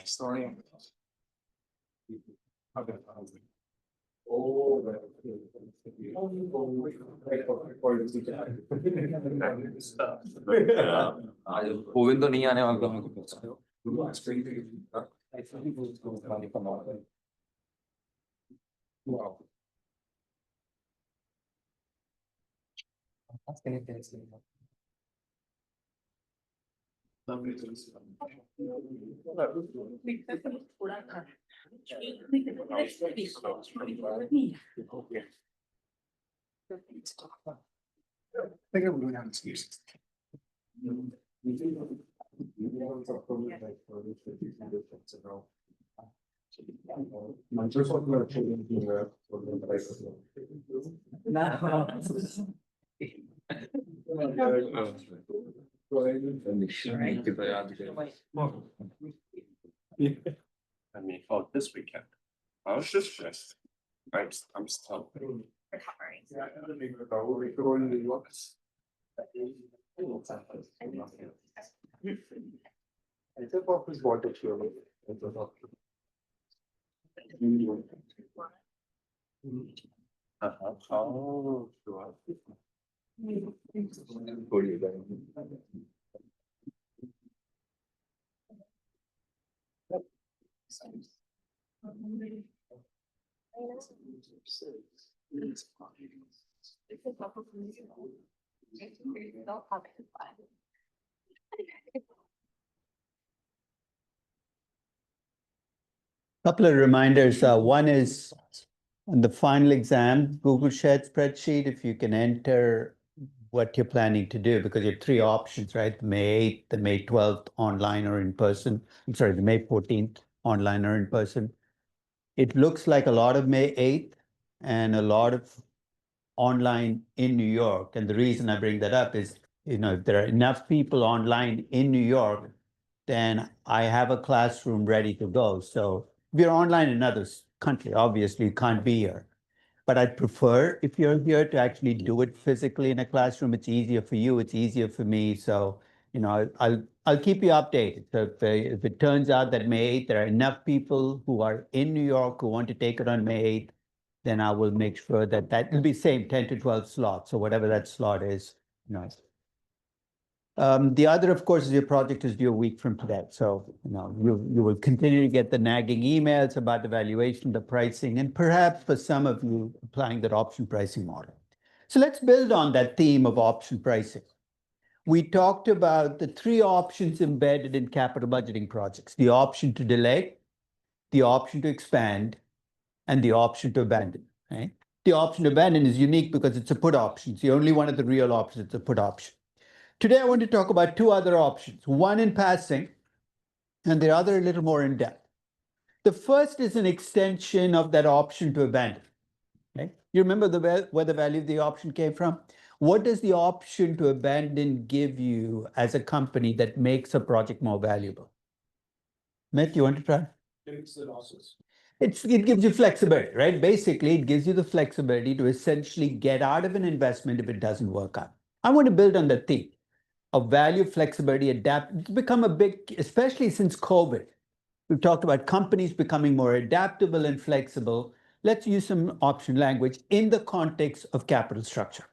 Story. Govind तो नहीं आने वाला मेरे को I mean, oh, this weekend. I was just stressed. I'm still Recovering. Oh, sure. Couple of reminders. One is on the final exam, Google Shared spreadsheet, if you can enter what you're planning to do, because you have three options, right? The May 8th, the May 12th, online or in person. I'm sorry, the May 14th, online or in person. It looks like a lot of May 8th and a lot of online in New York. And the reason I bring that up is, if there are enough people online in New York, then I have a classroom ready to go. So if you're online in another country, obviously you can't be here. But I'd prefer, if you're here, to actually do it physically in a classroom. It's easier for you, it's easier for me. So, I'll keep you updated. So if it turns out that May 8th, there are enough people who are in New York who want to take it on May 8th, then I will make sure that will be same 10 to 12 slots. So whatever that slot is, The other, of course, is your project is due a week from today. So, you will continue to get the nagging emails about the valuation, the pricing, and perhaps for some of you applying that option pricing model. So let's build on that theme of option pricing. We talked about the three options embedded in capital budgeting projects: the option to delay, the option to expand, and the option to abandon, right? The option to abandon is unique because it's a put option. It's the only one of the real options. It's a put option. Today, I want to talk about two other options, one in passing and the other a little more in depth. The first is an extension of that option to abandon. Okay? You remember where the value of the option came from? What does the option to abandon give you as a company that makes a project more valuable? Matt, you want to try? It gives you flexibility, right? Basically, it gives you the flexibility to essentially get out of an investment if it doesn't work out. I want to build on that theme of value, flexibility, adapt. It's become a big, especially since COVID. We've talked about companies becoming more adaptable and flexible. Let's use some option language in the context of capital structure.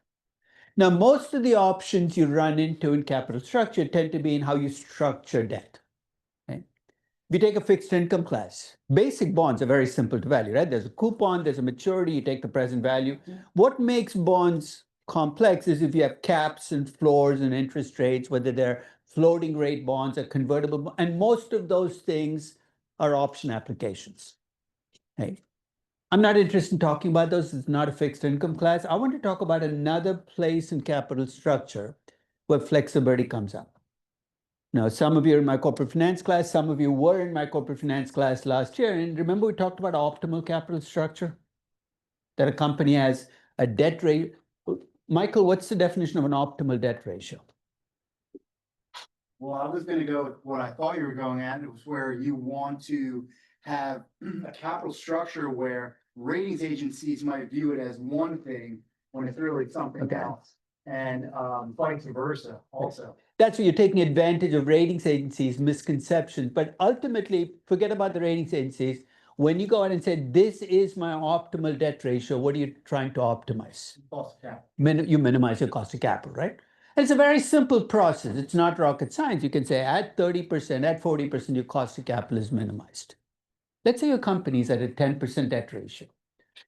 Now, most of the options you run into in capital structure tend to be in how you structure debt. Okay? If you take a fixed income class, basic bonds are very simple to value, right? There's a coupon, there's a maturity, you take the present value. What makes bonds complex is if you have caps and floors and interest rates, whether they're floating rate bonds or convertible, and most of those things are option applications. Hey, I'm not interested in talking about those. It's not a fixed income class. I want to talk about another place in capital structure where flexibility comes up. Now, some of you are in my corporate finance class, some of you were in my corporate finance class last year. And remember, we talked about optimal capital structure? That a company has a debt rate. Michael, what's the definition of an optimal debt ratio? Well, I was going to go with what I thought you were going at. It was where you want to have a capital structure where ratings agencies might view it as one thing when it's really something else. and vice versa also. That's where you're taking advantage of ratings agencies' misconceptions. But ultimately, forget about the ratings agencies. When you go out and say, this is my optimal debt ratio, what are you trying to optimize? Cost of capital. You minimize your cost of capital, right? And it's a very simple process. It's not rocket science. You can say at 30%, at 40%, your cost of capital is minimized. Let's say your company's at a 10% debt ratio.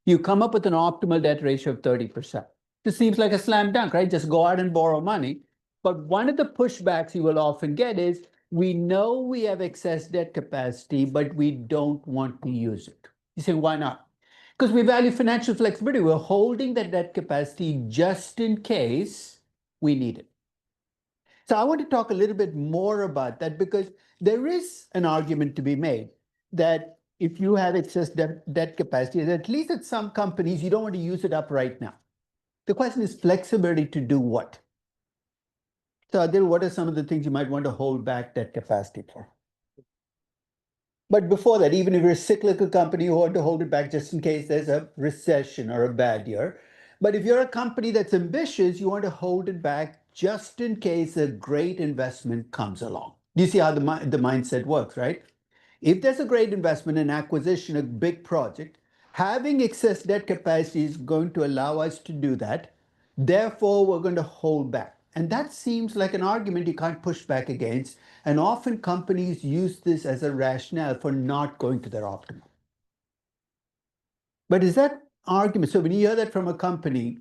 You come up with an optimal debt ratio of 30%. This seems like a slam dunk, right? Just go out and borrow money. But one of the pushbacks you will often get is, we know we have excess debt capacity, but we don't want to use it. You say, why not? Because we value financial flexibility. We're holding that debt capacity just in case we need it. So I want to talk a little bit more about that, because there is an argument to be made that if you have excess debt capacity, at least at some companies, you don't want to use it up right now. The question is flexibility to do what? So Adil, what are some of the things you might want to hold back debt capacity for? But before that, even if you're a cyclical company, you want to hold it back just in case there's a recession or a bad year. But if you're a company that's ambitious, you want to hold it back just in case a great investment comes along. You see how the mindset works, right? If there's a great investment, an acquisition, a big project, having excess debt capacity is going to allow us to do that. Therefore, we're going to hold back. And that seems like an argument you can't push back against. And often companies use this as a rationale for not going to their optimal. But is that argument, so when you hear that from a company,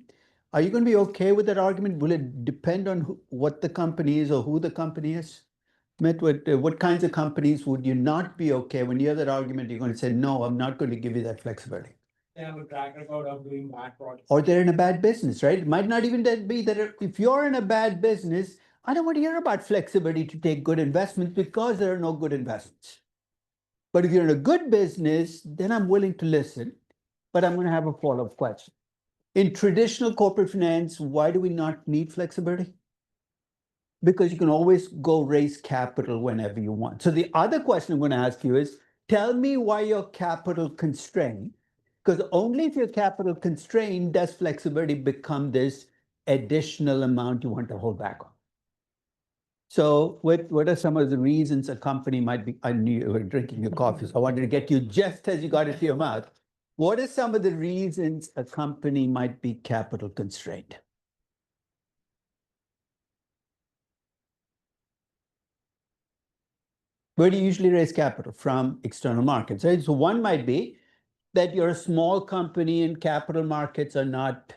are you going to be okay with that argument? Will it depend on what the company is or who the company is? Met with what kinds of companies would you not be okay when you hear that argument? You're going to say, no, I'm not going to give you that flexibility. They have a track record of doing bad projects. Or they're in a bad business, right? It might not even be that if you're in a bad business, I don't want to hear about flexibility to take good investments because there are no good investments. But if you're in a good business, then I'm willing to listen, but I'm going to have a follow-up question. In traditional corporate finance, why do we not need flexibility? Because you can always go raise capital whenever you want. So the other question I'm going to ask you is, tell me why you're capital constrained. Because only if you're capital constrained does flexibility become this additional amount you want to hold back on. So what are some of the reasons a company might be, I knew you were drinking your coffee, so I wanted to get you just as you got it to your mouth. What are some of the reasons a company might be capital constrained? Where do you usually raise capital? From external markets, right? So one might be that you're a small company and capital markets are not,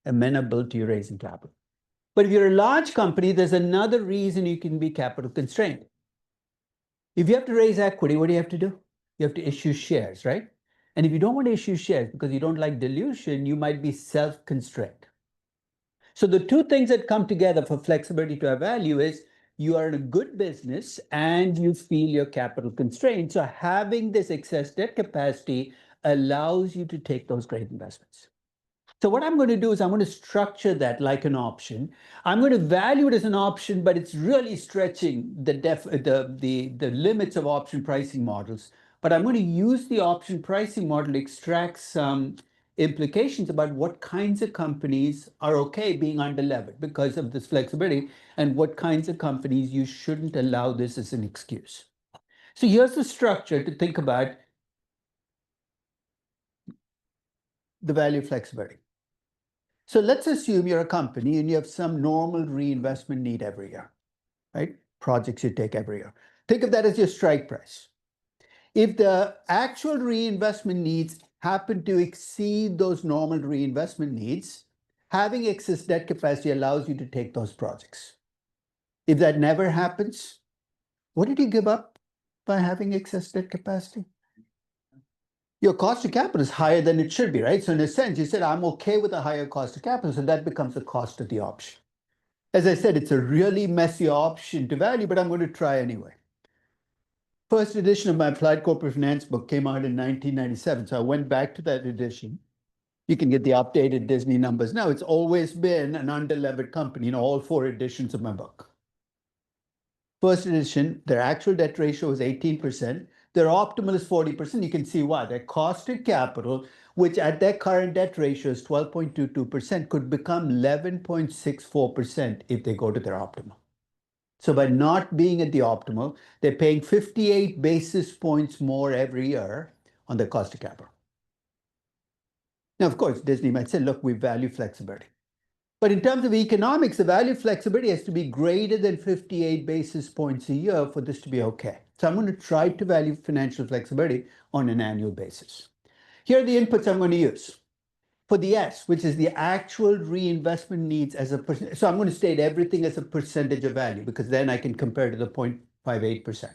amenable to you raising capital. But if you're a large company, there's another reason you can be capital constrained. If you have to raise equity, what do you have to do? You have to issue shares, right? And if you don't want to issue shares because you don't like dilution, you might be self-constrained. So the two things that come together for flexibility to have value is you are in a good business and you feel your capital constrained. So having this excess debt capacity allows you to take those great investments. So what I'm going to do is I'm going to structure that like an option. I'm going to value it as an option, but it's really stretching the limits of option pricing models. But I'm going to use the option pricing model to extract some implications about what kinds of companies are okay being underlevered because of this flexibility, and what kinds of companies you shouldn't allow this as an excuse. So here's the structure to think about the value of flexibility. So let's assume you're a company and you have some normal reinvestment need every year, right? Projects you take every year. Think of that as your strike price. If the actual reinvestment needs happen to exceed those normal reinvestment needs, having excess debt capacity allows you to take those projects. If that never happens, what did you give up by having excess debt capacity? Your cost of capital is higher than it should be, right? So in a sense, you said, I'm okay with a higher cost of capital, so that becomes the cost of the option. As I said, it's a really messy option to value, but I'm going to try anyway. First edition of my Applied Corporate Finance book came out in 1997, so I went back to that edition. You can get the updated Disney numbers now. It's always been an underlevered company in all 4 editions of my book. First edition, their actual debt ratio was 18%. Their optimal is 40%. You can see why. Their cost of capital, which at their current debt ratio is 12.22%, could become 11.64% if they go to their optimal. So by not being at the optimal, they're paying 58 basis points more every year on their cost of capital. Now, of course, Disney might say, look, we value flexibility. But in terms of economics, the value of flexibility has to be greater than 58 basis points a year for this to be okay. So I'm going to try to value financial flexibility on an annual basis. Here are the inputs I'm going to use. For the S, which is the actual reinvestment needs as a percent. So I'm going to state everything as a percentage of value because then I can compare to the 0.58%.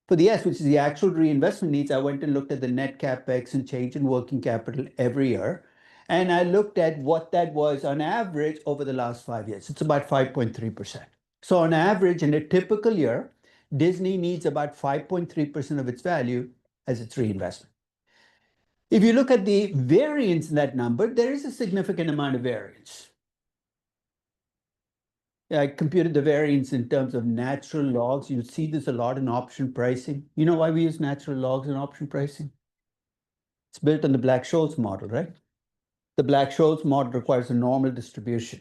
For the S, which is the actual reinvestment needs, I went and looked at the net capex and change in working capital every year. And I looked at what that was on average over the last 5 years. It's about 5.3%. So on average, in a typical year, Disney needs about 5.3% of its value as its reinvestment. If you look at the variance in that number, there is a significant amount of variance. I computed the variance in terms of natural logs. You see this a lot in option pricing. You know why we use natural logs in option pricing? It's built on the Black-Scholes model, right? The Black-Scholes model requires a normal distribution.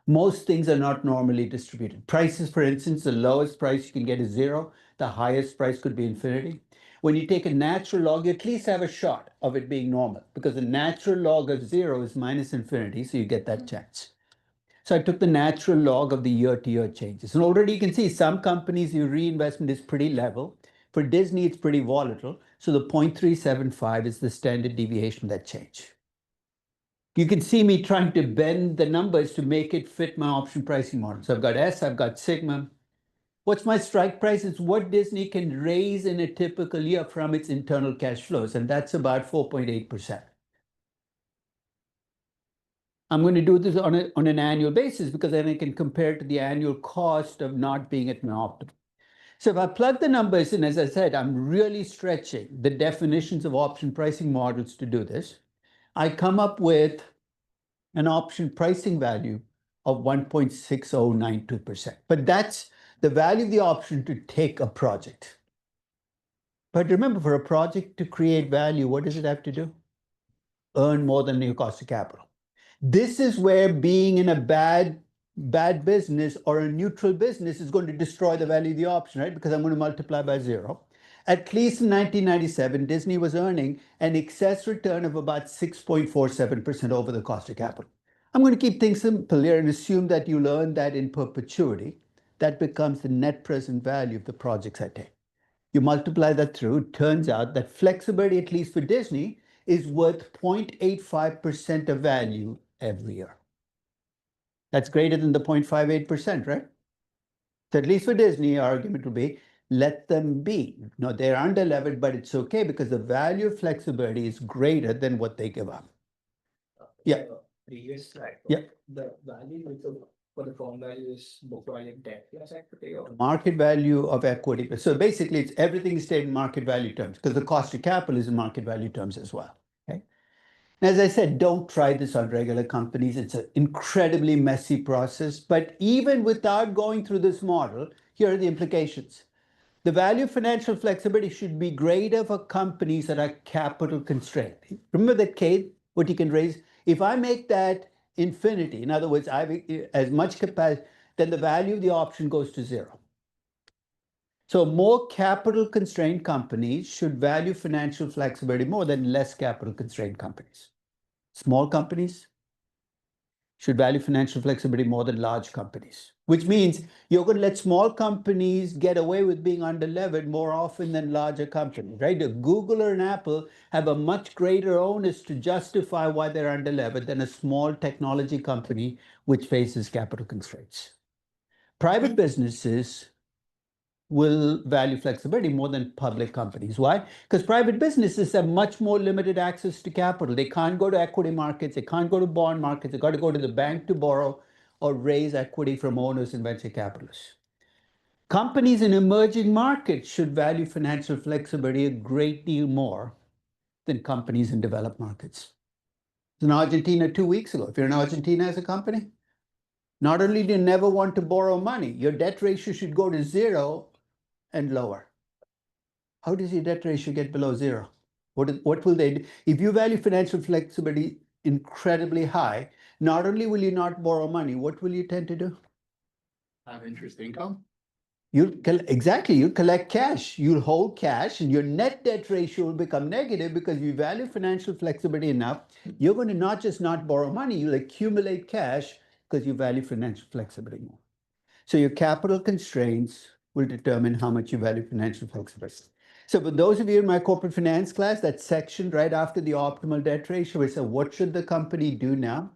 Most things are not normally distributed. Prices, for instance, the lowest price you can get is 0. The highest price could be infinity. When you take a natural log, you at least have a shot of it being normal because the natural log of 0 is minus infinity, so you get that chance. So I took the natural log of the year-to-year changes. And already you can see some companies, your reinvestment is pretty level. For Disney, it's pretty volatile. So the 0.375 is the standard deviation of that change. You can see me trying to bend the numbers to make it fit my option pricing model. So I've got S, I've got sigma. What's my strike price? It's what Disney can raise in a typical year from its internal cash flows, and that's about 4.8%. I'm going to do this on an annual basis because then I can compare it to the annual cost of not being at my optimal. So if I plug the numbers in, as I said, I'm really stretching the definitions of option pricing models to do this. I come up with an option pricing value of 1.6092%. But that's the value of the option to take a project. But remember, for a project to create value, what does it have to do? Earn more than your cost of capital. This is where being in a bad business or a neutral business is going to destroy the value of the option, right? Because I'm going to multiply by 0. At least in 1997, Disney was earning an excess return of about 6.47% over the cost of capital. I'm going to keep things simple here and assume that you learn that in perpetuity. That becomes the net present value of the projects I take. You multiply that through, it turns out that flexibility, at least for Disney, is worth 0.85% of value every year. That's greater than the 0.58%, right? So at least for Disney, our argument will be, let them be. No, they're under-levered, but it's okay because the value of flexibility is greater than what they give up. Yeah. Previous slide. Yeah. The value for the firm value is book value of debt plus equity or Market value of equity. So basically, it's everything is stated in market value terms because the cost of capital is in market value terms as well. Okay. As I said, don't try this on regular companies. It's an incredibly messy process. But even without going through this model, here are the implications. The value of financial flexibility should be greater for companies that are capital constrained. Remember that, Kate, what you can raise? If I make that infinity, in other words, I have as much capacity, then the value of the option goes to 0. So more capital constrained companies should value financial flexibility more than less capital constrained companies. Small companies should value financial flexibility more than large companies, which means you're going to let small companies get away with being under-levered more often than larger companies, right? A Google or an Apple have a much greater onus to justify why they're under-levered than a small technology company which faces capital constraints. Private businesses will value flexibility more than public companies. Why? Because private businesses have much more limited access to capital. They can't go to equity markets, they can't go to bond markets, they got to go to the bank to borrow or raise equity from owners and venture capitalists. Companies in emerging markets should value financial flexibility a great deal more than companies in developed markets. In Argentina 2 weeks ago, if you're in Argentina as a company, not only do you never want to borrow money, your debt ratio should go to 0 and lower. how does your debt ratio get below zero? What will they do? If you value financial flexibility incredibly high, not only will you not borrow money, what will you tend to do? Have interest income. Exactly, you collect cash, you'll hold cash, and your net debt ratio will become negative because you value financial flexibility enough. You're going to not just not borrow money, you'll accumulate cash because you value financial flexibility more. So your capital constraints will determine how much you value financial flexibility. So for those of you in my corporate finance class, that section right after the optimal debt ratio is, so what should the company do now?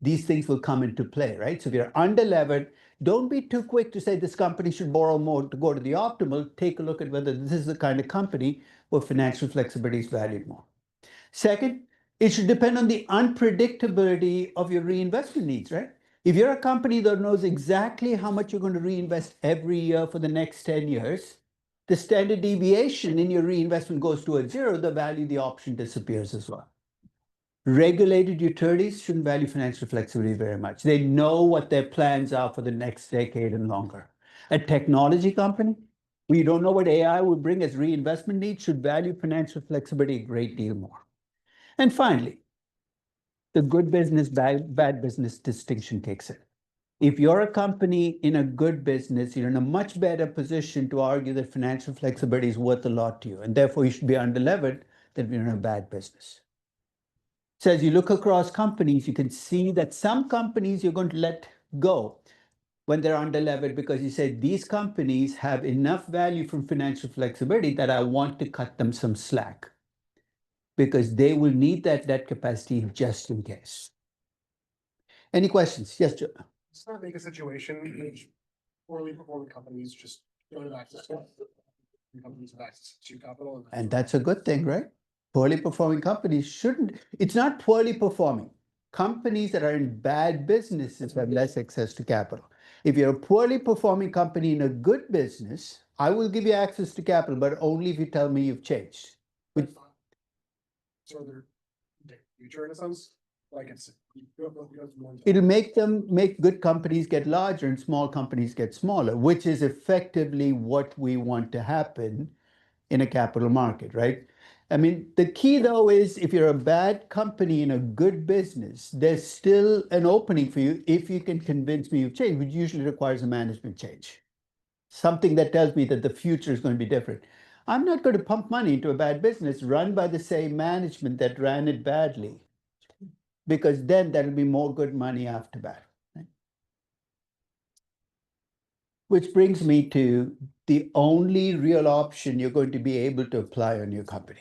These things will come into play, right? So if you're underlevered, don't be too quick to say this company should borrow more to go to the optimal. Take a look at whether this is the kind of company where financial flexibility is valued more. Second, it should depend on the unpredictability of your reinvestment needs, right? If you're a company that knows exactly how much you're going to reinvest every year for the next 10 years, the standard deviation in your reinvestment goes to a zero, the value of the option disappears as well. Regulated utilities shouldn't value financial flexibility very much. They know what their plans are for the next decade and longer. A technology company, we don't know what AI will bring as reinvestment needs, should value financial flexibility a great deal more. And finally, the good business, bad business distinction kicks in. If you're a company in a good business, you're in a much better position to argue that financial flexibility is worth a lot to you, and therefore you should be underlevered than if you're in a bad business. So as you look across companies, you can see that some companies you're going to let go when they're underlevered because you say these companies have enough value from financial flexibility that I want to cut them some slack because they will need that debt capacity just in case. Any questions? Yes, Joe. Does that make a situation in which poorly performing companies just don't have access to companies have access to capital? And that's a good thing, right? Poorly performing companies shouldn't, it's not poorly performing. Companies that are in bad businesses have less access to capital. If you're a poorly performing company in a good business, I will give you access to capital, but only if you tell me you've changed. So they're the future in a sense, like it's. It'll make good companies get larger and small companies get smaller, which is effectively what we want to happen in a capital market, right? I mean, the key though is if you're a bad company in a good business, there's still an opening for you if you can convince me you've changed, which usually requires a management change. Something that tells me that the future is going to be different. I'm not going to pump money into a bad business run by the same management that ran it badly, because then there'll be more good money after bad. Right? Which brings me to the only real option you're going to be able to apply on your company.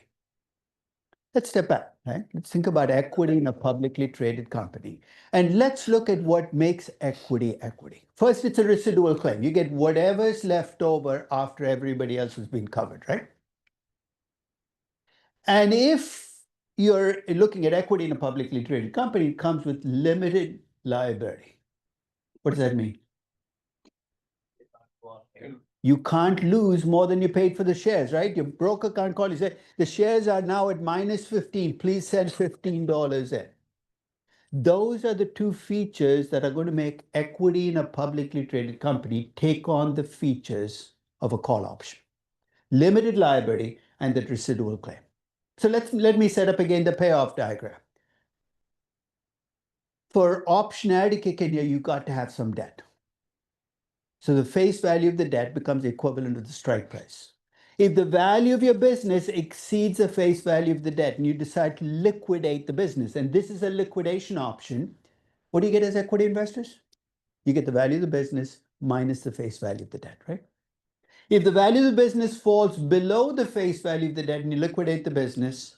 Let's step back, right? Let's think about equity in a publicly traded company. And let's look at what makes equity equity. First, it's a residual claim. You get whatever's left over after everybody else has been covered, right? And if you're looking at equity in a publicly traded company, it comes with limited liability. What does that mean? You can't lose more than you paid for the shares, right? Your broker can't call you say, the shares are now at -15, please send $15 in. Those are the two features that are going to make equity in a publicly traded company take on the features of a call option. Limited liability and that residual claim. So let me set up again the payoff diagram. For optionality kick in here, you got to have some debt. So the face value of the debt becomes equivalent to the strike price. If the value of your business exceeds the face value of the debt and you decide to liquidate the business, and this is a liquidation option, what do you get as equity investors? You get the value of the business minus the face value of the debt, right? If the value of the business falls below the face value of the debt and you liquidate the business,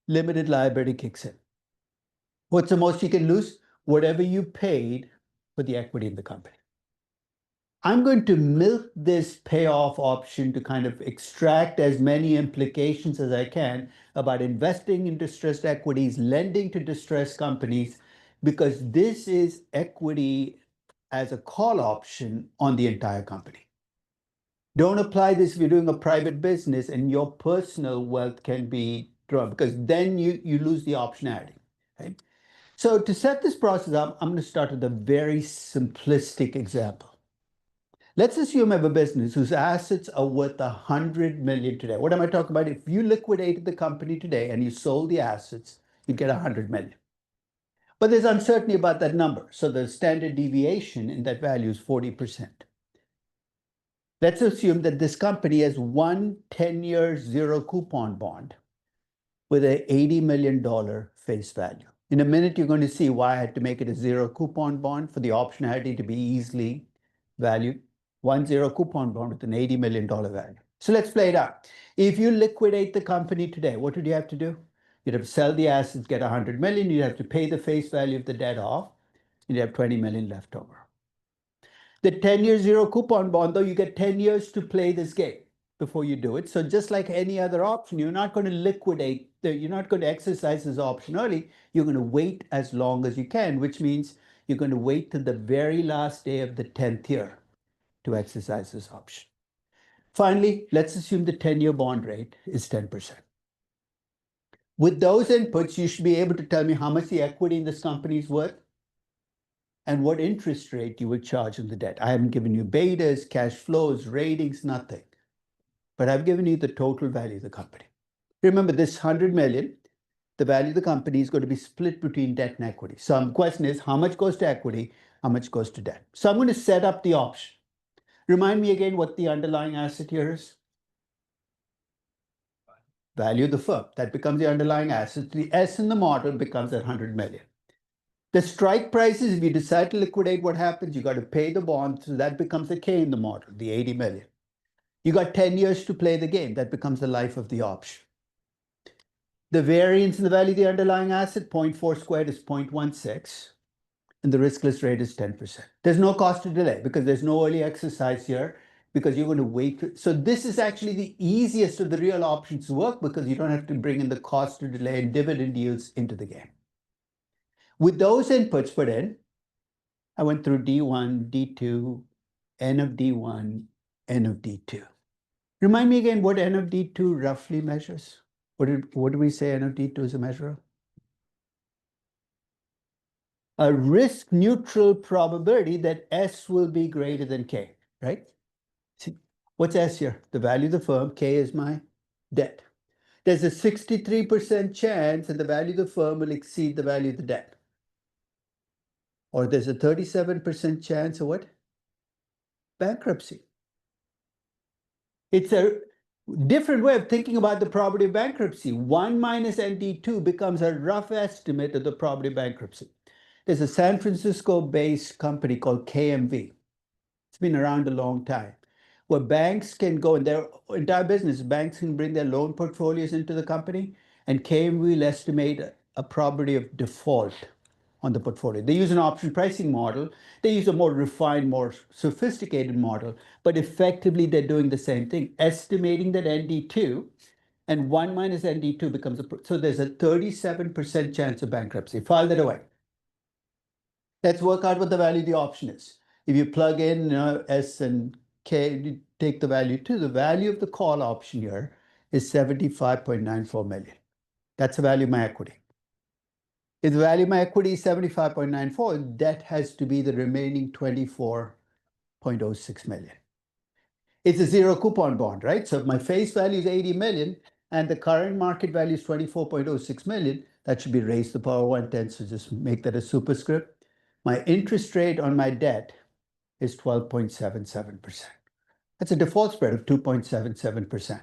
limited liability kicks in. What's the most you can lose? Whatever you paid for the equity in the company. I'm going to milk this payoff option to kind of extract as many implications as I can about investing in distressed equities, lending to distressed companies, because this is equity as a call option on the entire company. Don't apply this if you're doing a private business and your personal wealth can be drawn, because then you lose the optionality, right? So to set this process up, I'm going to start with a very simplistic example. Let's assume I have a business whose assets are worth 100 million today. What am I talking about? If you liquidated the company today and you sold the assets, you get 100 million. But there's uncertainty about that number. So the standard deviation in that value is 40%. Let's assume that this company has one 10-year zero coupon bond with an $80 million face value. In a minute, you're going to see why I had to make it a zero coupon bond for the optionality to be easily valued. One zero coupon bond with an $80 million value. So let's play it out. If you liquidate the company today, what would you have to do? You'd have to sell the assets, get 100 million. You'd have to pay the face value of the debt off. You'd have 20 million left over. The 10-year zero coupon bond, though, you get 10 years to play this game before you do it. So just like any other option, you're not going to liquidate, you're not going to exercise this option early. You're going to wait as long as you can, which means you're going to wait till the very last day of the 10th year to exercise this option. Finally, let's assume the 10-year bond rate is 10%. With those inputs, you should be able to tell me how much the equity in this company is worth and what interest rate you would charge on the debt. I haven't given you betas, cash flows, ratings, nothing. But I've given you the total value of the company. Remember, this 100 million, the value of the company is going to be split between debt and equity. So the question is, how much goes to equity, how much goes to debt? So I'm going to set up the option. Remind me again what the underlying asset here is. Value of the firm. That becomes the underlying asset. The S in the model becomes that 100 million. The strike price is, if you decide to liquidate, what happens? You got to pay the bond. So that becomes the K in the model, the 80 million. You got 10 years to play the game. That becomes the life of the option. The variance in the value of the underlying asset, 0.4 squared is 0.16. And the riskless rate is 10%. There's no cost to delay because there's no early exercise here because you're going to wait. So this is actually the easiest of the real options to work because you don't have to bring in the cost to delay and dividend yields into the game. With those inputs put in, I went through D1, D2, N of D1, N of D2. Remind me again what N of D2 roughly measures. What do we say N of D2 is a measure of? A risk-neutral probability that S will be greater than K, right? See, what's S here? The value of the firm, K is my debt. There's a 63% chance that the value of the firm will exceed the value of the debt. Or there's a 37% chance of what? Bankruptcy. It's a different way of thinking about the probability of bankruptcy. 1 minus ND2 becomes a rough estimate of the probability of bankruptcy. There's a San Francisco-based company called KMV. It's been around a long time, where banks can go in their entire business, banks can bring their loan portfolios into the company, and KMV will estimate a probability of default on the portfolio. They use an option pricing model. They use a more refined, more sophisticated model, but effectively they're doing the same thing, estimating that ND2 and 1 minus ND2 becomes so there's a 37% chance of bankruptcy. File that away. Let's work out what the value of the option is. If you plug in S and K, you take the value 2, the value of the call option here is 75.94 million. That's the value of my equity. If the value of my equity is 75.94, debt has to be the remaining 24.06 million. It's a zero coupon bond, right? So if my face value is 80 million and the current market value is 24.06 million, that should be raised to the power 110. So just make that a superscript. My interest rate on my debt is 12.77%. That's a default spread of 2.77%.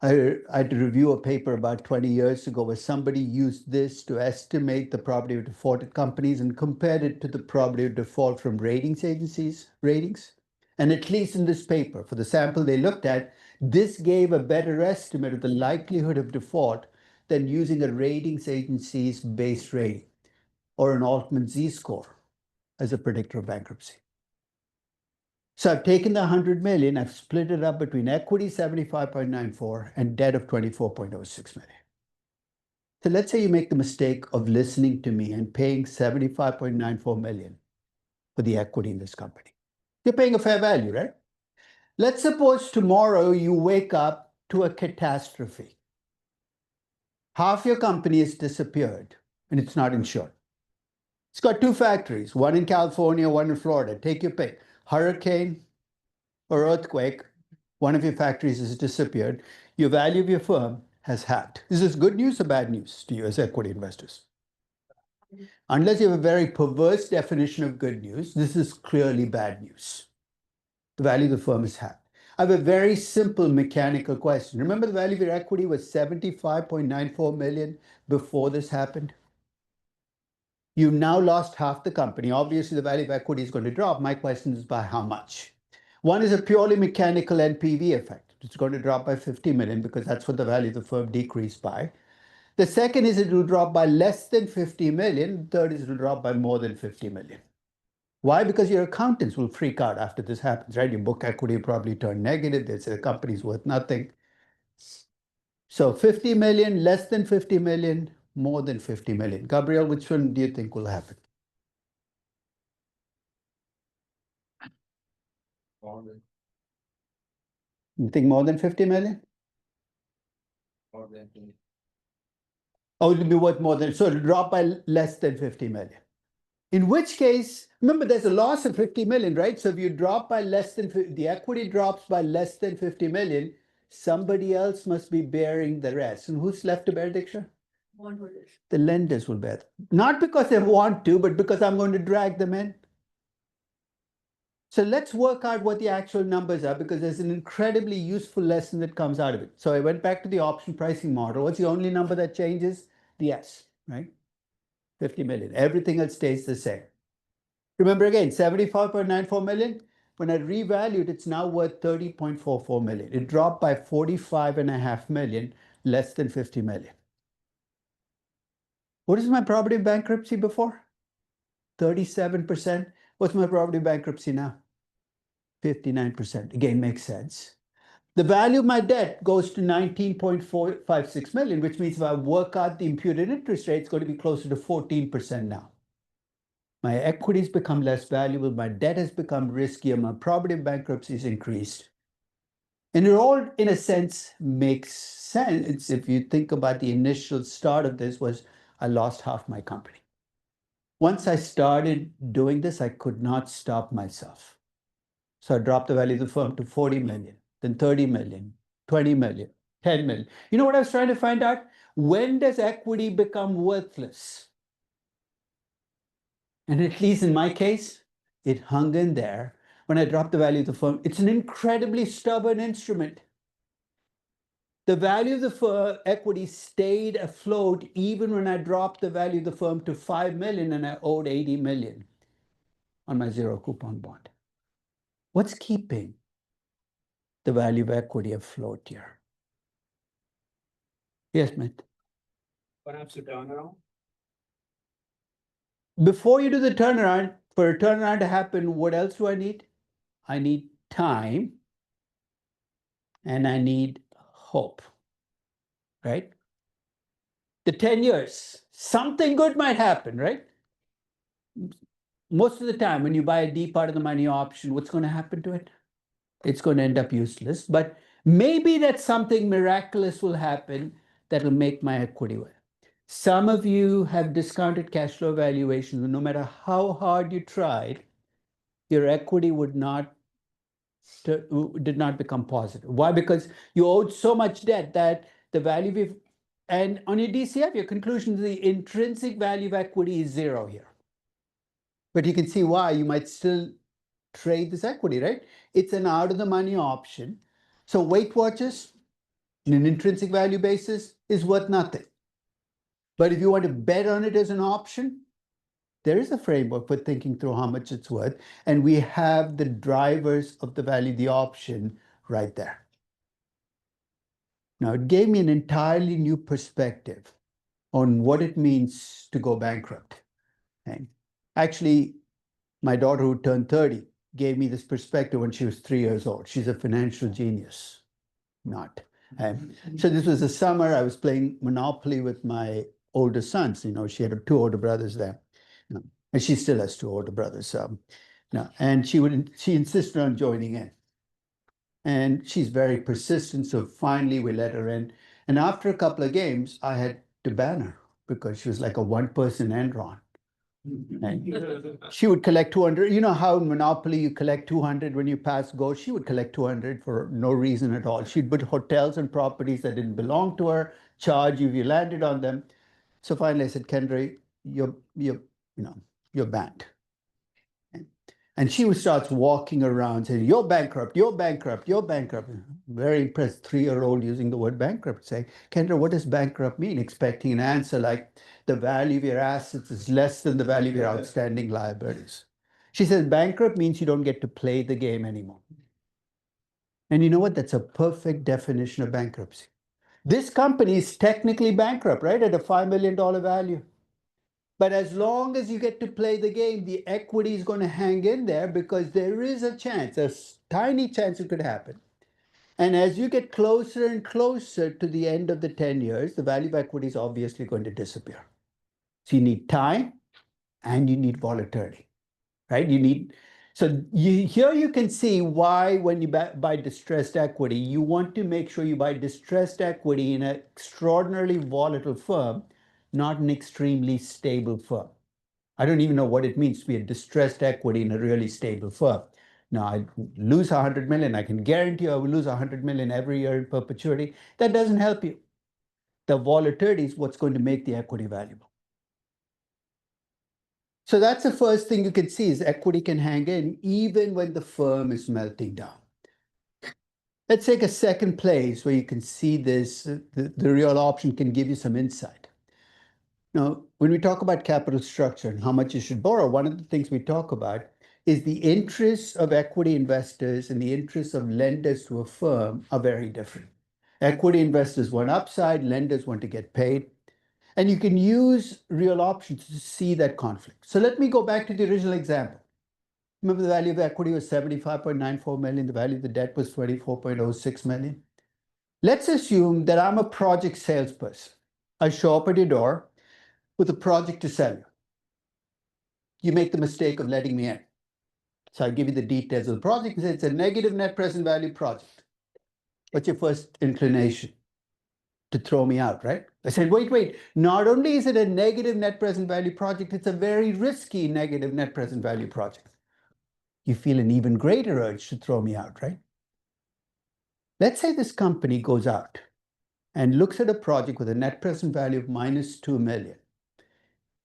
I had to review a paper about 20 years ago where somebody used this to estimate the probability of defaulted companies and compared it to the probability of default from ratings agencies' ratings. And at least in this paper, for the sample they looked at, this gave a better estimate of the likelihood of default than using a ratings agency's base rating or an Altman Z-score as a predictor of bankruptcy. So I've taken the 100 million, I've split it up between equity 75.94 and debt of 24.06 million. So let's say you make the mistake of listening to me and paying 75.94 million for the equity in this company. You're paying a fair value, right? Let's suppose tomorrow you wake up to a catastrophe. Half your company has disappeared and it's not insured. It's got 2 factories, one in California, one in Florida. Take your pick. Hurricane, or earthquake, one of your factories has disappeared, your value of your firm has halved. Is this good news or bad news to you as equity investors? Unless you have a very perverse definition of good news, this is clearly bad news. The value of the firm is halved. I have a very simple mechanical question. Remember the value of your equity was 75.94 million before this happened? You now lost half the company. Obviously, the value of equity is going to drop. My question is by how much? One is a purely mechanical NPV effect. It's going to drop by 50 million because that's what the value of the firm decreased by. The second is it will drop by less than 50 million. The third is it will drop by more than 50 million. Why? Because your accountants will freak out after this happens, right? Your book equity will probably turn negative. They say the company's worth nothing. So 50 million, less than 50 million, more than 50 million. Gabriel, which one do you think will happen? More than, You think more than 50 million? more than 20. Oh, it'll be worth more than, so it'll drop by less than 50 million. In which case, remember there's a loss of 50 million, right? So if you drop by less than, the equity drops by less than 50 million, somebody else must be bearing the rest. And who's left to bear, Diksha? Bondholders. The lenders will bear. Not because they want to, but because I'm going to drag them in. So let's work out what the actual numbers are because there's an incredibly useful lesson that comes out of it. So I went back to the option pricing model. What's the only number that changes? The S, right? 50 million. Everything else stays the same. Remember again, 75.94 million. When I revalued, it's now worth 30.44 million. It dropped by 45.5 million, less than 50 million. What is my probability of bankruptcy before? 37%. What's my probability of bankruptcy now? 59%. Again, makes sense. The value of my debt goes to 19.456 million, which means if I work out the imputed interest rate, it's going to be closer to 14% now. My equities become less valuable, my debt has become riskier, my probability of bankruptcy is increased. And it all, in a sense, makes sense if you think about the initial start of this was I lost half my company. Once I started doing this, I could not stop myself. So I dropped the value of the firm to 40 million, then 30 million, 20 million, 10 million. You know what I was trying to find out? When does equity become worthless? And at least in my case, it hung in there when I dropped the value of the firm. It's an incredibly stubborn instrument. The value of the equity stayed afloat even when I dropped the value of the firm to 5 million and I owed 80 million on my zero coupon bond. What's keeping the value of equity afloat here? Yes, Matt. Perhaps a turnaround. Before you do the turnaround, for a turnaround to happen, what else do I need? I need time and I need hope, right? The 10 years, something good might happen, right? Most of the time when you buy a deep out of the money option, what's going to happen to it? It's going to end up useless, but maybe that something miraculous will happen that will make my equity work. Some of you have discounted cash flow valuations, and no matter how hard you tried, your equity did not become positive. Why? Because you owed so much debt that the value of, and on your DCF, your conclusion is the intrinsic value of equity is zero here. But you can see why you might still trade this equity, right? It's an out of the money option. So Weight Watchers, in an intrinsic value basis, is worth nothing. But if you want to bet on it as an option, there is a framework for thinking through how much it's worth. And we have the drivers of the value of the option right there. Now, it gave me an entirely new perspective on what it means to go bankrupt. Okay? Actually, my daughter who turned 30 gave me this perspective when she was 3 years old. She's a financial genius. Not. So this was the summer I was playing Monopoly with my older sons. You know, she had 2 older brothers there. And she still has 2 older brothers. And she insisted on joining in. And she's very persistent. So finally we let her in. And after a couple of games, I had to ban her because she was like a one-person Enron. And she would collect 200. You know how in Monopoly you collect 200 when you pass go? She would collect 200 for no reason at all. She'd put hotels and properties that didn't belong to her, charge you if you landed on them. So finally I said, Kendra, you're banned. And she starts walking around saying, you're bankrupt, you're bankrupt, you're bankrupt. Very impressed, 3-year-old using the word bankrupt, saying, Kendra, what does bankrupt mean? Expecting an answer like the value of your assets is less than the value of your outstanding liabilities. She says, bankrupt means you don't get to play the game anymore. And you know what? That's a perfect definition of bankruptcy. This company is technically bankrupt, right? At a $5 million value. But as long as you get to play the game, the equity is going to hang in there because there is a chance, a tiny chance it could happen. And as you get closer and closer to the end of the 10 years, the value of equity is obviously going to disappear. So you need time and you need volatility, right? Here you can see why when you buy distressed equity, you want to make sure you buy distressed equity in an extraordinarily volatile firm, not an extremely stable firm. I don't even know what it means to be a distressed equity in a really stable firm. Now, I lose 100 million. I can guarantee I will lose 100 million every year in perpetuity. That doesn't help you. The volatility is what's going to make the equity valuable. So that's the first thing you can see is equity can hang in even when the firm is melting down. Let's take a second place where you can see this, the real option can give you some insight. Now, when we talk about capital structure and how much you should borrow, one of the things we talk about is the interests of equity investors and the interests of lenders to a firm are very different. Equity investors want upside, lenders want to get paid. And you can use real options to see that conflict. So let me go back to the original example. Remember the value of equity was 75.94 million. The value of the debt was 24.06 million. Let's assume that I'm a project salesperson. I show up at your door with a project to sell you. You make the mistake of letting me in. So I give you the details of the project and say it's a negative net present value project. What's your first inclination? To throw me out, right? I said, wait, not only is it a negative net present value project, it's a very risky negative net present value project. You feel an even greater urge to throw me out, right? Let's say this company goes out and looks at a project with a net present value of minus 2 million.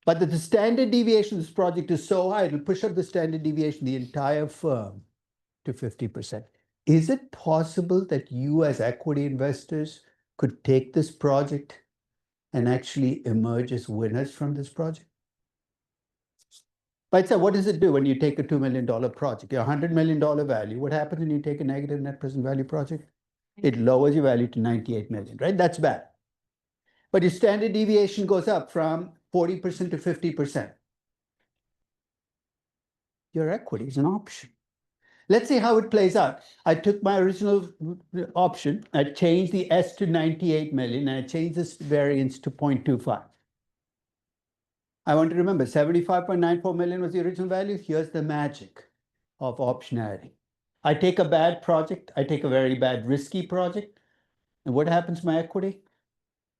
But that the standard deviation of this project is so high, it'll push up the standard deviation of the entire firm to 50%. Is it possible that you as equity investors could take this project and actually emerge as winners from this project? But so what does it do when you take a $2 million project, your $100 million value? What happens when you take a negative net present value project? It lowers your value to 98 million, right? That's bad. But your standard deviation goes up from 40% to 50%. Your equity is an option. Let's see how it plays out. I took my original option, I changed the S to 98 million, and I changed this variance to 0.25. I want to remember 75.94 million was the original value. Here's the magic of optionality. I take a bad project, I take a very bad risky project, and what happens to my equity?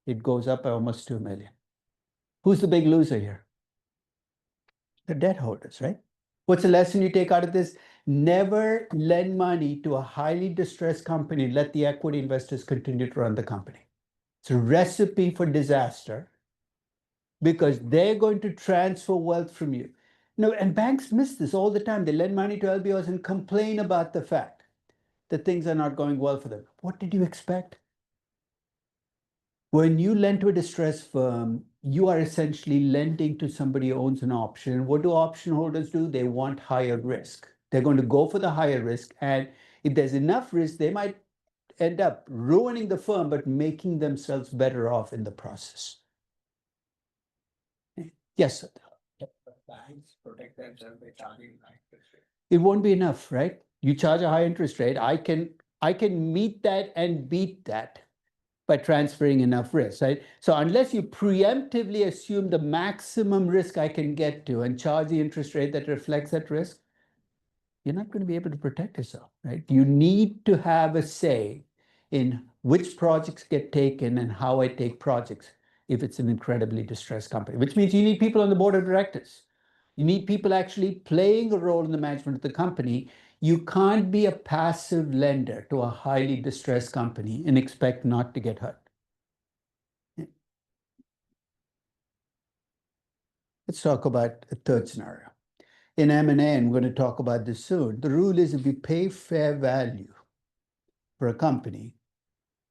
It goes up by almost 2 million. Who's the big loser here? The debt holders, right? What's the lesson you take out of this? Never lend money to a highly distressed company. Let the equity investors continue to run the company. It's a recipe for disaster because they're going to transfer wealth from you. And banks miss this all the time. They lend money to LBOs and complain about the fact that things are not going well for them. What did you expect? When you lend to a distressed firm, you are essentially lending to somebody who owns an option. What do option holders do? They want higher risk. They're going to go for the higher risk. And if there's enough risk, they might end up ruining the firm, but making themselves better off in the process. Yes, sir. Banks protect themselves by charging high interest rate. It won't be enough, right? You charge a high interest rate. I can meet that and beat that by transferring enough risk, right? So unless you preemptively assume the maximum risk I can get to and charge the interest rate that reflects that risk, you're not going to be able to protect yourself, right? You need to have a say in which projects get taken and how I take projects if it's an incredibly distressed company, which means you need people on the board of directors You need people actually playing a role in the management of the company. You can't be a passive lender to a highly distressed company and expect not to get hurt. Let's talk about a third scenario. In M&A, and we're going to talk about this soon, the rule is if you pay fair value for a company,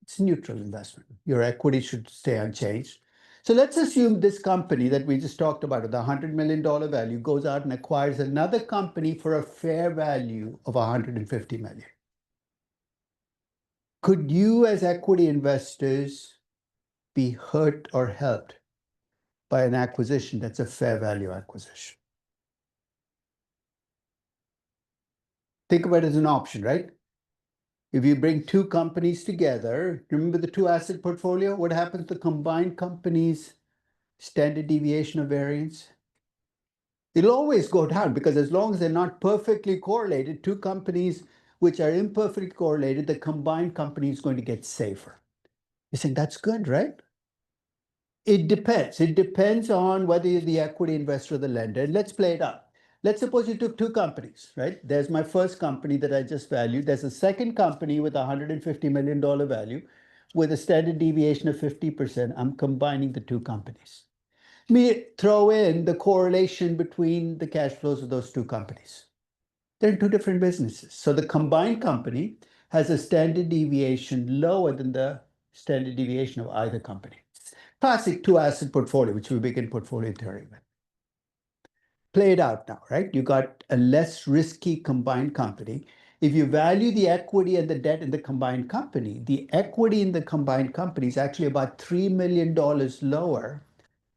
it's neutral investment. Your equity should stay unchanged. So let's assume this company that we just talked about with a $100 million value goes out and acquires another company for a fair value of $150 million. Could you as equity investors be hurt or helped by an acquisition that's a fair value acquisition? Think about it as an option, right? If you bring two companies together, remember the two asset portfolio? What happens to combined companies' standard deviation of variance? It'll always go down because as long as they're not perfectly correlated, two companies which are imperfectly correlated, the combined company is going to get safer. You're saying that's good, right? It depends. It depends on whether you're the equity investor or the lender. And let's play it out. Let's suppose you took two companies, right? There's my first company that I just valued. There's a second company with a $150 million value with a standard deviation of 50%. I'm combining the two companies. Me throw in the correlation between the cash flows of those two companies. They're in two different businesses. So the combined company has a standard deviation lower than the standard deviation of either company. Classic two asset portfolio, which we begin portfolio theory with. Play it out now, right? You got a less risky combined company. If you value the equity and the debt in the combined company, the equity in the combined company is actually about $3 million lower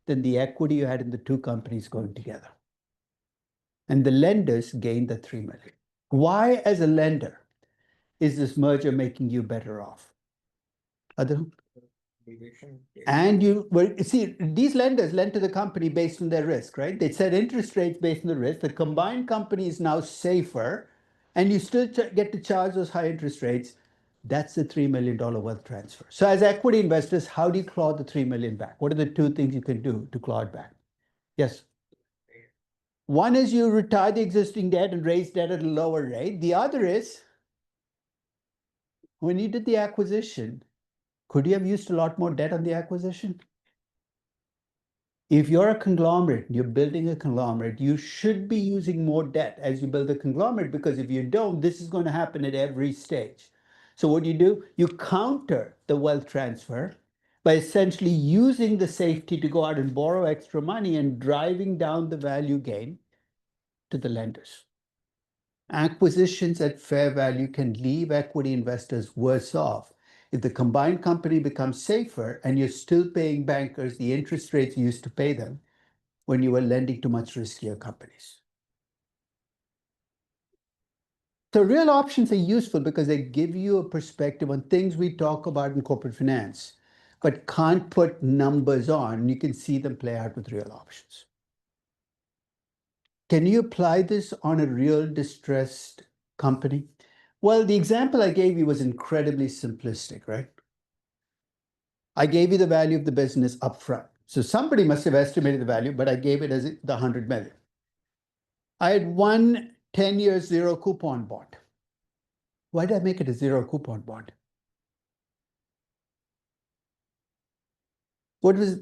than the equity you had in the two companies going together. And the lenders gain the $3 million. Why, as a lender, is this merger making you better off? And see, these lenders lend to the company based on their risk, right? They set interest rates based on the risk. The combined company is now safer, and you still get to charge those high interest rates. That's the $3 million wealth transfer. So as equity investors, how do you claw the $3 million back? What are the two things you can do to claw it back? Yes. One is you retire the existing debt and raise debt at a lower rate. The other is, when you did the acquisition, could you have used a lot more debt on the acquisition? If you're a conglomerate, you're building a conglomerate, you should be using more debt as you build a conglomerate, because if you don't, this is going to happen at every stage. So what do? You counter the wealth transfer by essentially using the safety to go out and borrow extra money and driving down the value gain to the lenders. Acquisitions at fair value can leave equity investors worse off if the combined company becomes safer and you're still paying bankers the interest rates you used to pay them when you were lending to much riskier companies. So real options are useful because they give you a perspective on things we talk about in corporate finance, but can't put numbers on. You can see them play out with real options. Can you apply this on a real distressed company? Well, the example I gave you was incredibly simplistic, right? I gave you the value of the business upfront. So somebody must have estimated the value, but I gave it as the 100 million. I had one 10-year zero coupon bond. Why did I make it a zero coupon bond? What was?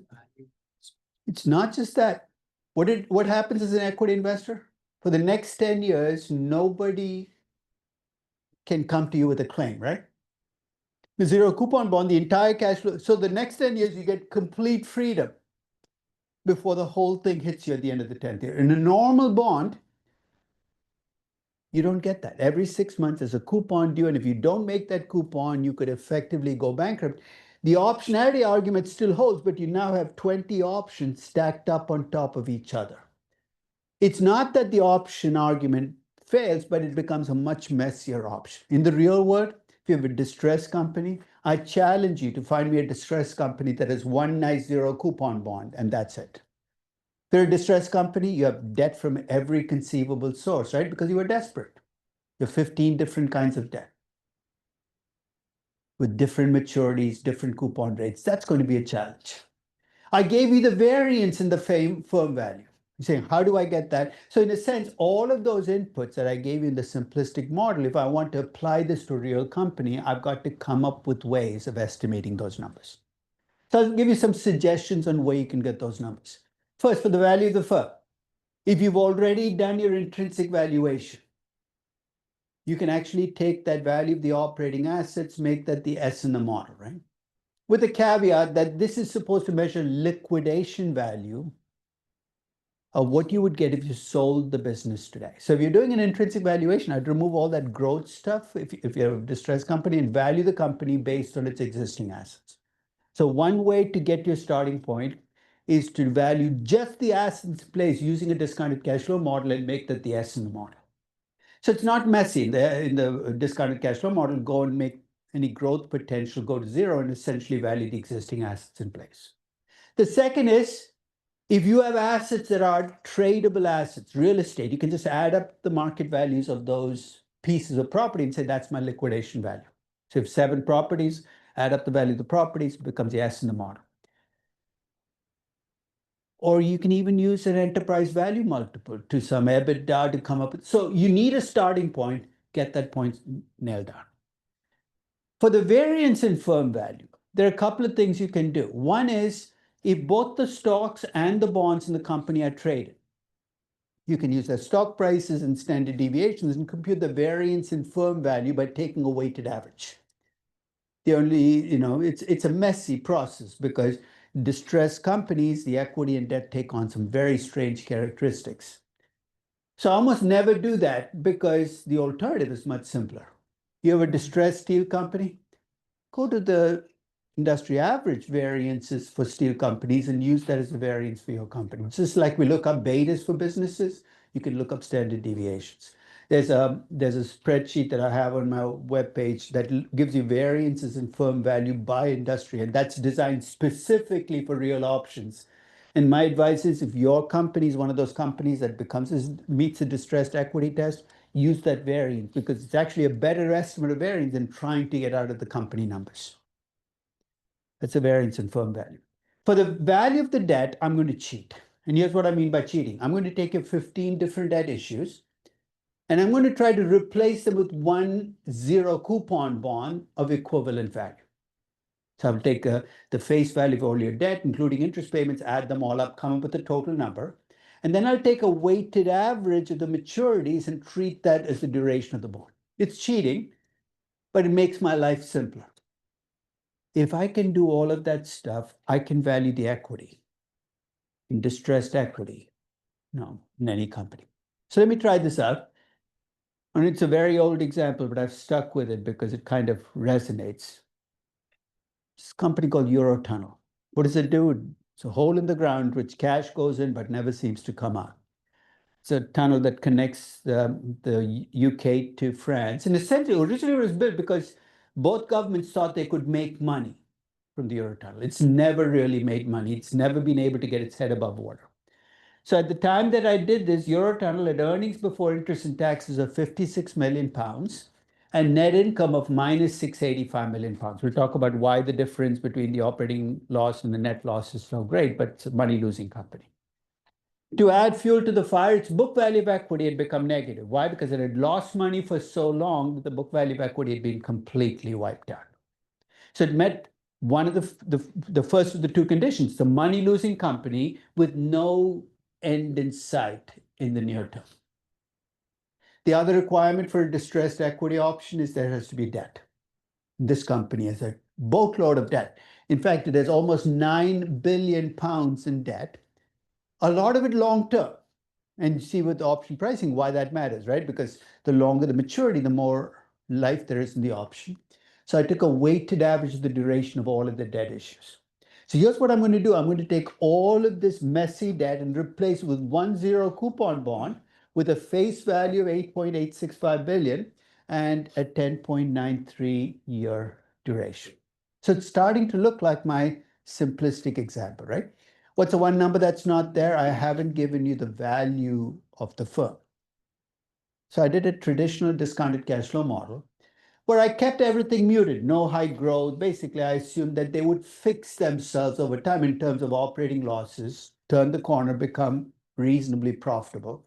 It's not just that. What happens as an equity investor? For the next 10 years, nobody can come to you with a claim, right? The zero coupon bond, the entire cash flow. So the next 10 years, you get complete freedom before the whole thing hits you at the end of the 10th year. In a normal bond, you don't get that. Every 6 months, there's a coupon due, and if you don't make that coupon, you could effectively go bankrupt. The optionality argument still holds, but you now have 20 options stacked up on top of each other. It's not that the option argument fails, but it becomes a much messier option. In the real world, if you have a distressed company, I challenge you to find me a distressed company that has one nice zero coupon bond, and that's it. If you're a distressed company, you have debt from every conceivable source, right? Because you were desperate. You have 15 different kinds of debt with different maturities, different coupon rates. That's going to be a challenge. I gave you the variance in the firm value. You're saying, how do I get that? So in a sense, all of those inputs that I gave you in the simplistic model, if I want to apply this to a real company, I've got to come up with ways of estimating those numbers. So I'll give you some suggestions on where you can get those numbers. First, for the value of the firm. If you've already done your intrinsic valuation, you can actually take that value of the operating assets, make that the S in the model, right? With the caveat that this is supposed to measure liquidation value of what you would get if you sold the business today. So if you're doing an intrinsic valuation, I'd remove all that growth stuff if you're a distressed company and value the company based on its existing assets. So one way to get your starting point is to value just the assets in place using a discounted cash flow model and make that the S in the model. So it's not messy. In the discounted cash flow model, go and make any growth potential go to zero and essentially value the existing assets in place. The second is, if you have assets that are tradable assets, real estate, you can just add up the market values of those pieces of property and say, that's my liquidation value. So if 7 properties, add up the value of the properties, it becomes the S in the model. Or you can even use an enterprise value multiple to some EBITDA to come up with. So you need a starting point, get that point nailed down. For the variance in firm value, there are a couple of things you can do. One is, if both the stocks and the bonds in the company are traded, you can use their stock prices and standard deviations and compute the variance in firm value by taking a weighted average. The only, it's a messy process because distressed companies, the equity and debt take on some very strange characteristics. So I almost never do that because the alternative is much simpler. You have a distressed steel company, go to the industry average variances for steel companies and use that as a variance for your company. It's just like we look up betas for businesses, you can look up standard deviations. There's a spreadsheet that I have on my webpage that gives you variances in firm value by industry, and that's designed specifically for real options. And my advice is, if your company is one of those companies that meets a distressed equity test, use that variance because it's actually a better estimate of variance than trying to get out of the company numbers. That's a variance in firm value. For the value of the debt, I'm going to cheat. And here's what I mean by cheating. I'm going to take 15 different debt issues, and I'm going to try to replace them with one zero coupon bond of equivalent value. So I'll take the face value of all your debt, including interest payments, add them all up, come up with a total number. And then I'll take a weighted average of the maturities and treat that as the duration of the bond. It's cheating, but it makes my life simpler. If I can do all of that stuff, I can value the equity in distressed equity, in any company. So let me try this out. And it's a very old example, but I've stuck with it because it kind of resonates. It's a company called Eurotunnel. What does it do? It's a hole in the ground which cash goes in but never seems to come out. It's a tunnel that connects the UK to France. And essentially, originally it was built because both governments thought they could make money from the Eurotunnel. It's never really made money. It's never been able to get its head above water. So at the time that I did this, Eurotunnel had earnings before interest and taxes of 56 million pounds and net income of minus 685 million pounds. We'll talk about why the difference between the operating loss and the net loss is so great, but it's a money-losing company. To add fuel to the fire, its book value of equity had become negative. Why? Because it had lost money for so long that the book value of equity had been completely wiped out. So it met one of the first of the two conditions, the money-losing company with no end in sight in the near term. The other requirement for a distressed equity option is there has to be debt. This company has a boatload of debt. In fact, it has almost 9 billion pounds in debt, a lot of it long term. And you see with the option pricing why that matters, right? Because the longer the maturity, the more life there is in the option. So I took a weighted average of the duration of all of the debt issues. So here's what I'm going to do. I'm going to take all of this messy debt and replace it with one zero coupon bond with a face value of 8.865 billion and a 10.93 year duration. So it's starting to look like my simplistic example, right? What's the one number that's not there? I haven't given you the value of the firm. So I did a traditional discounted cash flow model where I kept everything muted, no high growth. Basically, I assumed that they would fix themselves over time in terms of operating losses, turn the corner, become reasonably profitable.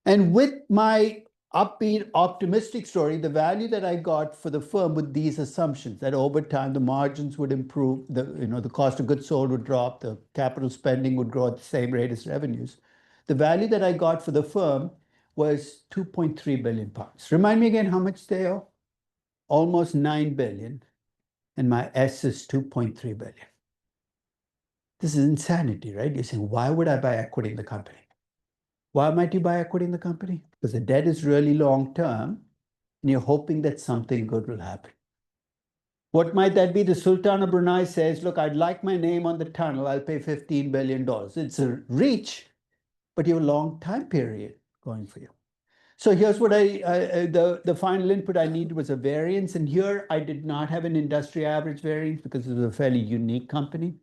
And with my upbeat, optimistic story, the value that I got for the firm with these assumptions, that over time the margins would improve, the cost of goods sold would drop, the capital spending would grow at the same rate as revenues. The value that I got for the firm was 2.3 billion pounds. Remind me again how much they owe? Almost 9 billion, and my S is 2.3 billion. This is insanity, right? You're saying, why would I buy equity in the company? Why might you buy equity in the company? Because the debt is really long-term, and you're hoping that something good will happen. What might that be? The Sultan of Brunei says, look, I'd like my name on the tunnel. I'll pay $15 billion. It's a reach, but you have a long time period going for you. So here's what the final input I needed was a variance. And here I did not have an industry average variance because it was a fairly unique company.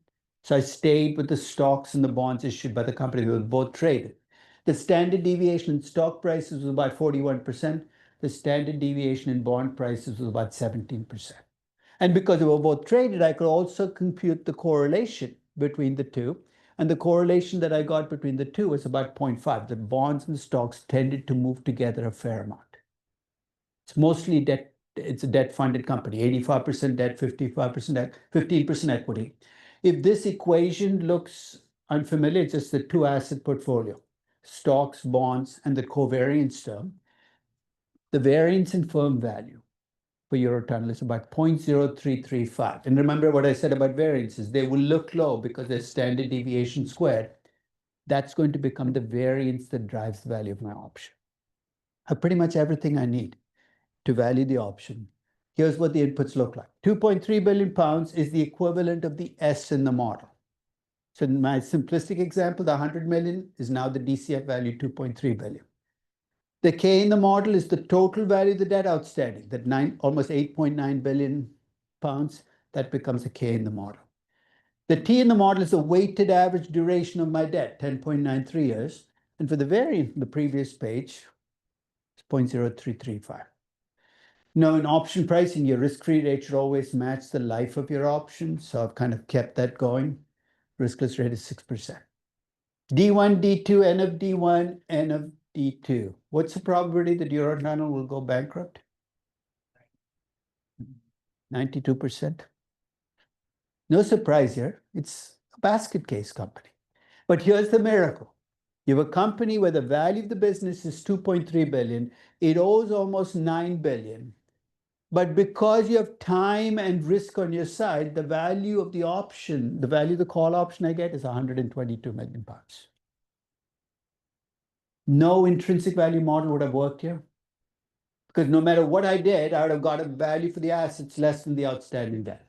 So I stayed with the stocks and the bonds issued by the company. They were both traded. The standard deviation in stock prices was about 41%. The standard deviation in bond prices was about 17%. And because they were both traded, I could also compute the correlation between the two. And the correlation that I got between the two was about 0.5. The bonds and stocks tended to move together a fair amount. It's mostly debt. It's a debt-funded company, 85% debt, 55% debt, 15% equity. If this equation looks unfamiliar, it's just the two-asset portfolio, stocks, bonds, and the covariance term. The variance in firm value for Eurotunnel is about 0.0335. And remember what I said about variances. They will look low because they're standard deviation squared. That's going to become the variance that drives the value of my option. I have pretty much everything I need to value the option. Here's what the inputs look like. 2.3 billion pounds is the equivalent of the S in the model. So in my simplistic example, the 100 million is now the DCF value, 2.3 billion. The K in the model is the total value of the debt outstanding, that almost 8.9 billion pounds, that becomes a K in the model. The T in the model is the weighted average duration of my debt, 10.93 years. And for the variant from the previous page, it's 0.0335. Now, in option pricing, your risk-free rate should always match the life of your option. So I've kind of kept that going. Riskless rate is 6%. D1, D2, N of D1, N of D2. What's the probability that Eurotunnel will go bankrupt? 92%. No surprise here. It's a basket case company. But here's the miracle. You have a company where the value of the business is 2.3 billion. It owes almost 9 billion. But because you have time and risk on your side, the value of the option, the value of the call option I get is 122 million pounds. No intrinsic value model would have worked here. Because no matter what I did, I would have got a value for the assets less than the outstanding debt.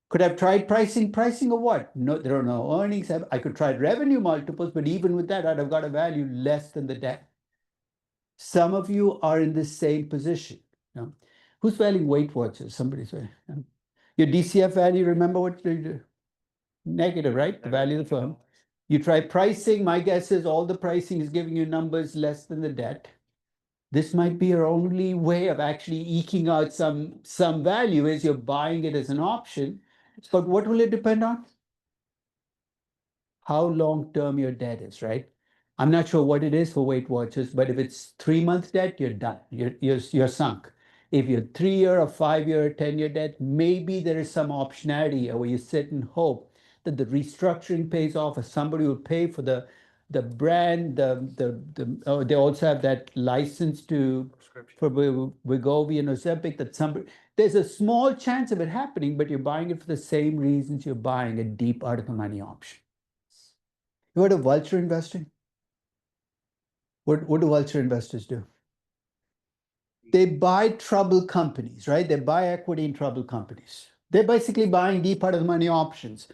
Could I have tried pricing? Pricing of what? No, there are no earnings. I could try revenue multiples, but even with that, I'd have got a value less than the debt. Some of you are in the same position. You know? Who's valuing Weight Watchers? Somebody's valuing. Your DCF value, remember what you do? Negative, right? The value of the firm. You try pricing. My guess is all the pricing is giving you numbers less than the debt. This might be your only way of actually eking out some value is you're buying it as an option. But what will it depend on? How long-term your debt is, right? I'm not sure what it is for Weight Watchers, but if it's 3-month debt, you're done. You're sunk. If you're 3-year or 5-year, 10-year debt, maybe there is some optionality where you sit and hope that the restructuring pays off, or somebody will pay for the brand. They also have that license for Wegovy and Ozempic that somebody. There's a small chance of it happening, but you're buying it for the same reasons you're buying a deep out of the money option. You heard of vulture investing? What do vulture investors do? They buy troubled companies, right? They buy equity in troubled companies. They're basically buying deep out of the money options.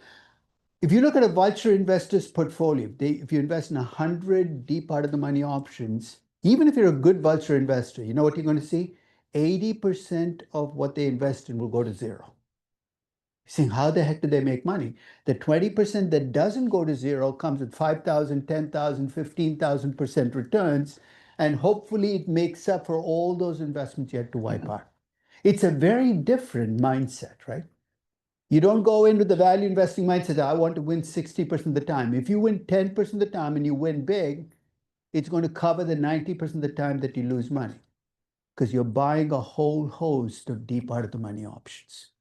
If you look at a vulture investor's portfolio, if you invest in 100 deep out of the money options, even if you're a good vulture investor, you know what you're going to see? 80% of what they invest in will go to zero. You're saying, how the heck do they make money? The 20% that doesn't go to zero comes with 5,000, 10,000, 15,000% returns. And hopefully it makes up for all those investments you had to wipe out. It's a very different mindset, right? You don't go in with the value investing mindset, I want to win 60% of the time. If you win 10% of the time and you win big, it's going to cover the 90% of the time that you lose money because you're buying a whole host of deep out of the money options.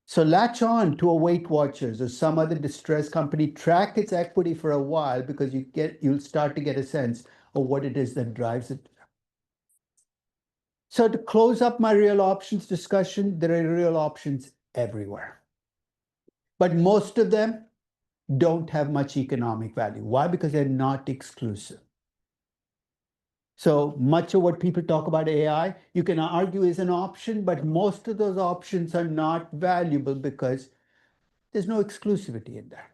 So latch on to a Weight Watchers or some other distressed company, track its equity for a while because you'll start to get a sense of what it is that drives it. So to close up my real options discussion, there are real options everywhere. But most of them don't have much economic value. Why? Because they're not exclusive. So much of what people talk about AI, you can argue is an option, but most of those options are not valuable because there's no exclusivity in there.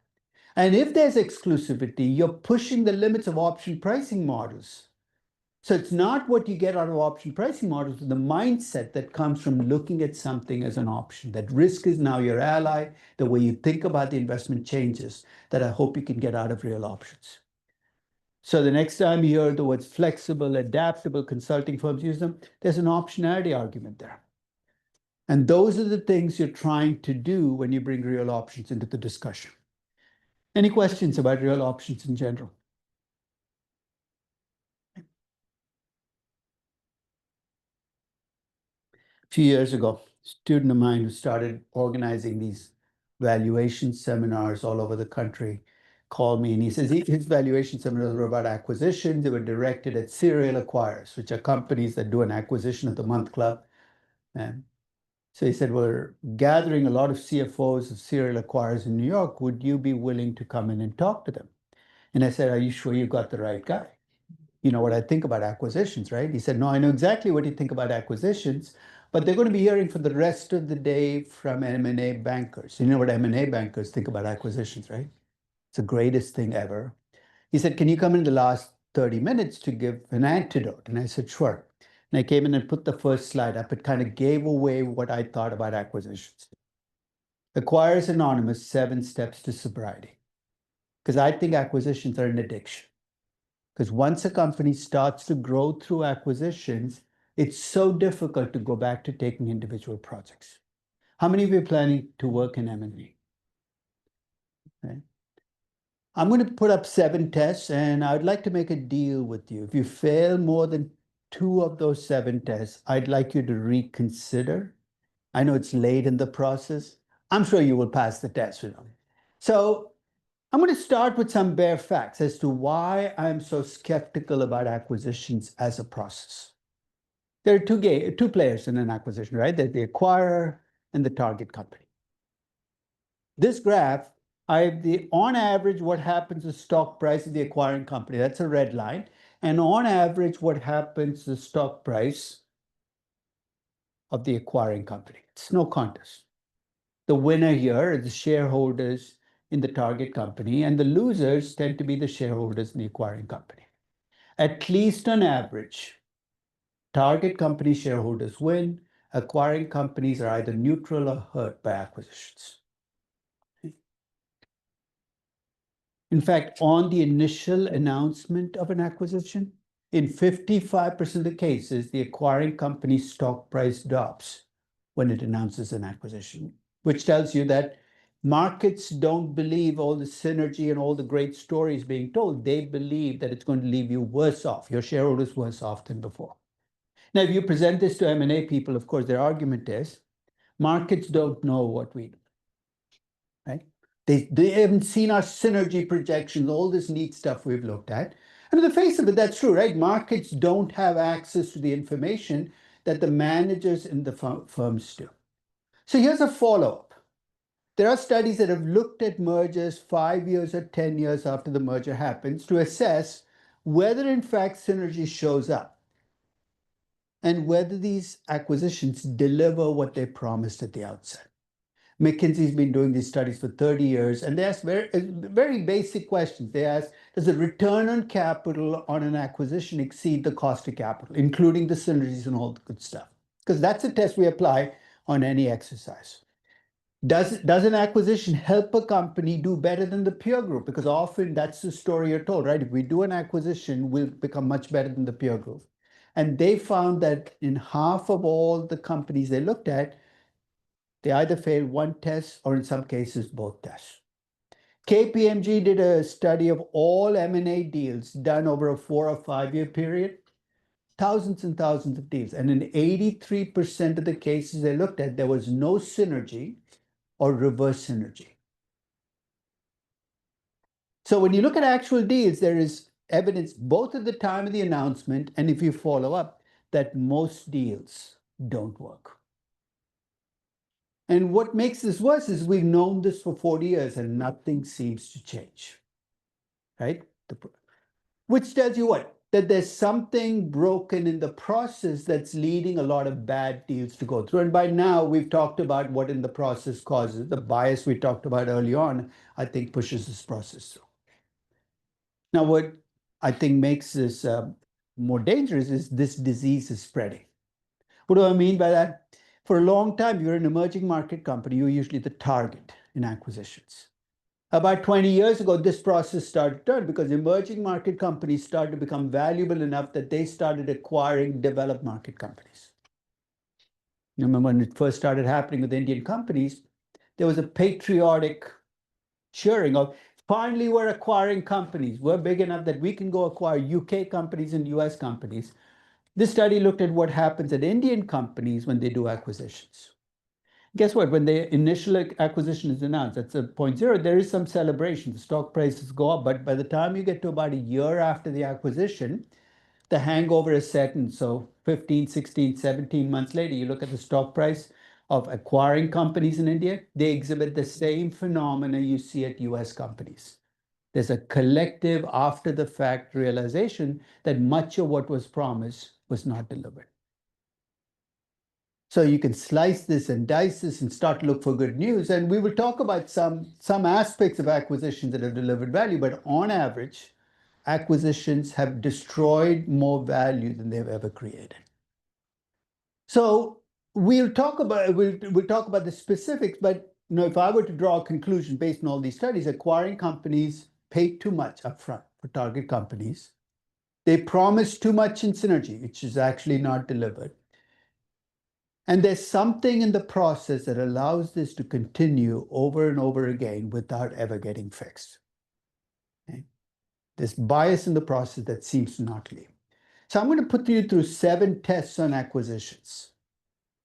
And if there's exclusivity, you're pushing the limits of option pricing models. So it's not what you get out of option pricing models, but the mindset that comes from looking at something as an option, that risk is now your ally, the way you think about the investment changes, that I hope you can get out of real options. So the next time you hear the words flexible, adaptable, consulting firms use them, there's an optionality argument there. And those are the things you're trying to do when you bring real options into the discussion. Any questions about real options in general? A few years ago, a student of mine who started organizing these valuation seminars all over the country called me and he says his valuation seminars were about acquisitions. They were directed at serial acquirers, which are companies that do an acquisition of the month club. And so he said, we're gathering a lot of CFOs of serial acquirers in New York. Would you be willing to come in and talk to them? And I said, are you sure you got the right guy? You know what I think about acquisitions, right? He said, no, I know exactly what you think about acquisitions, but they're going to be hearing for the rest of the day from M&A bankers. You know what M&A bankers think about acquisitions, right? It's the greatest thing ever. He said, can you come in the last 30 minutes to give an antidote? And I said, sure. And I came in and put the first slide up. It kind of gave away what I thought about acquisitions. Acquirers Anonymous, 7 steps to sobriety. Because I think acquisitions are an addiction. Because once a company starts to grow through acquisitions, it's so difficult to go back to taking individual projects. How many of you are planning to work in M&A? Okay. I'm going to put up 7 tests, and I'd like to make a deal with you. If you fail more than 2 of those 7 tests, I'd like you to reconsider. I know it's late in the process. I'm sure you will pass the test. So I'm going to start with some bare facts as to why I'm so skeptical about acquisitions as a process. There are two players in an acquisition, right? There's the acquirer and the target company. This graph, I have on average, what happens to stock price of the acquiring company. That's a red line. And on average, what happens to the stock price of the acquiring company. It's no contest. The winner here is the shareholders in the target company, and the losers tend to be the shareholders in the acquiring company. At least on average, target company shareholders win. Acquiring companies are either neutral or hurt by acquisitions. In fact, on the initial announcement of an acquisition, in 55% of the cases, the acquiring company's stock price drops when it announces an acquisition, which tells you that markets don't believe all the synergy and all the great stories being told. They believe that it's going to leave you worse off, your shareholders worse off than before. Now, if you present this to M&A people, of course, their argument is markets don't know what we do, right? They haven't seen our synergy projections, all this neat stuff we've looked at. And in the face of it, that's true, right? Markets don't have access to the information that the managers in the firms do. So here's a follow-up. There are studies that have looked at mergers 5 years or 10 years after the merger happens to assess whether in fact synergy shows up and whether these acquisitions deliver what they promised at the outset. McKinsey's been doing these studies for 30 years, and they ask very basic questions. They ask, does the return on capital on an acquisition exceed the cost of capital, including the synergies and all the good stuff? Because that's a test we apply on any exercise. Does an acquisition help a company do better than the peer group? Because often that's the story you're told, right? If we do an acquisition, we'll become much better than the peer group. And they found that in half of all the companies they looked at, They either failed one test or in some cases, both tests. KPMG did a study of all M&A deals done over a 4 or 5 year period, thousands and thousands of deals. And in 83% of the cases they looked at, there was no synergy or reverse synergy. So when you look at actual deals, there is evidence both at the time of the announcement and if you follow up that most deals don't work. And what makes this worse is we've known this for 40 years and nothing seems to change, right? Which tells you what? That there's something broken in the process that's leading a lot of bad deals to go through. And by now, we've talked about what in the process causes. The bias we talked about early on, I think, pushes this process through. Now, what I think makes this more dangerous is this disease is spreading. What do I mean by that? For a long time, if you're an emerging market company, you're usually the target in acquisitions. About 20 years ago, this process started to turn because emerging market companies started to become valuable enough that they started acquiring developed market companies. You remember when it first started happening with Indian companies, there was a patriotic cheering of, finally, we're acquiring companies. We're big enough that we can go acquire UK companies and US companies. This study looked at what happens at Indian companies when they do acquisitions. Guess what? When the initial acquisition is announced, that's a 0.0, there is some celebration. The stock prices go up, but by the time you get to about a year after the acquisition, the hangover is set. And so 15, 16, 17 months later, you look at the stock price of acquiring companies in India, they exhibit the same phenomena you see at US companies. There's a collective after the fact realization that much of what was promised was not delivered. So you can slice this and dice this and start to look for good news. And we will talk about some aspects of acquisitions that have delivered value, but on average, acquisitions have destroyed more value than they've ever created. So we'll talk about the specifics, but if I were to draw a conclusion based on all these studies, acquiring companies pay too much upfront for target companies. They promise too much in synergy, which is actually not delivered. And there's something in the process that allows this to continue over and over again without ever getting fixed. Okay? This bias in the process that seems to not leave. So I'm going to put you through 7 tests on acquisitions.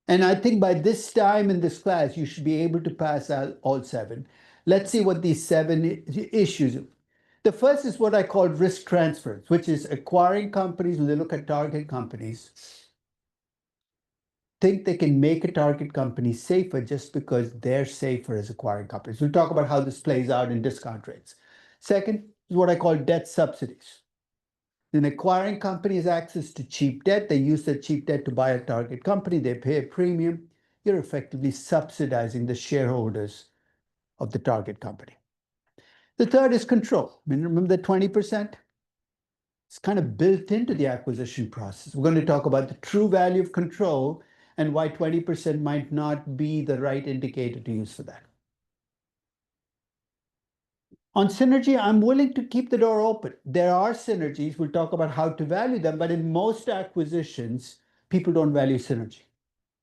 And I think by this time in this class, you should be able to pass out all 7. Let's see what these 7 issues are. The first is what I call risk transference, which is acquiring companies when they look at target companies, think they can make a target company safer just because they're safer as acquiring companies. We'll talk about how this plays out in discount rates. Second is what I call debt subsidies. An acquiring company has access to cheap debt. They use that cheap debt to buy a target company. They pay a premium. You're effectively subsidizing the shareholders of the target company. The third is control. I mean, remember the 20%? It's kind of built into the acquisition process. We're going to talk about the true value of control and why 20% might not be the right indicator to use for that. On synergy, I'm willing to keep the door open. There are synergies. We'll talk about how to value them, but in most acquisitions, people don't value synergy.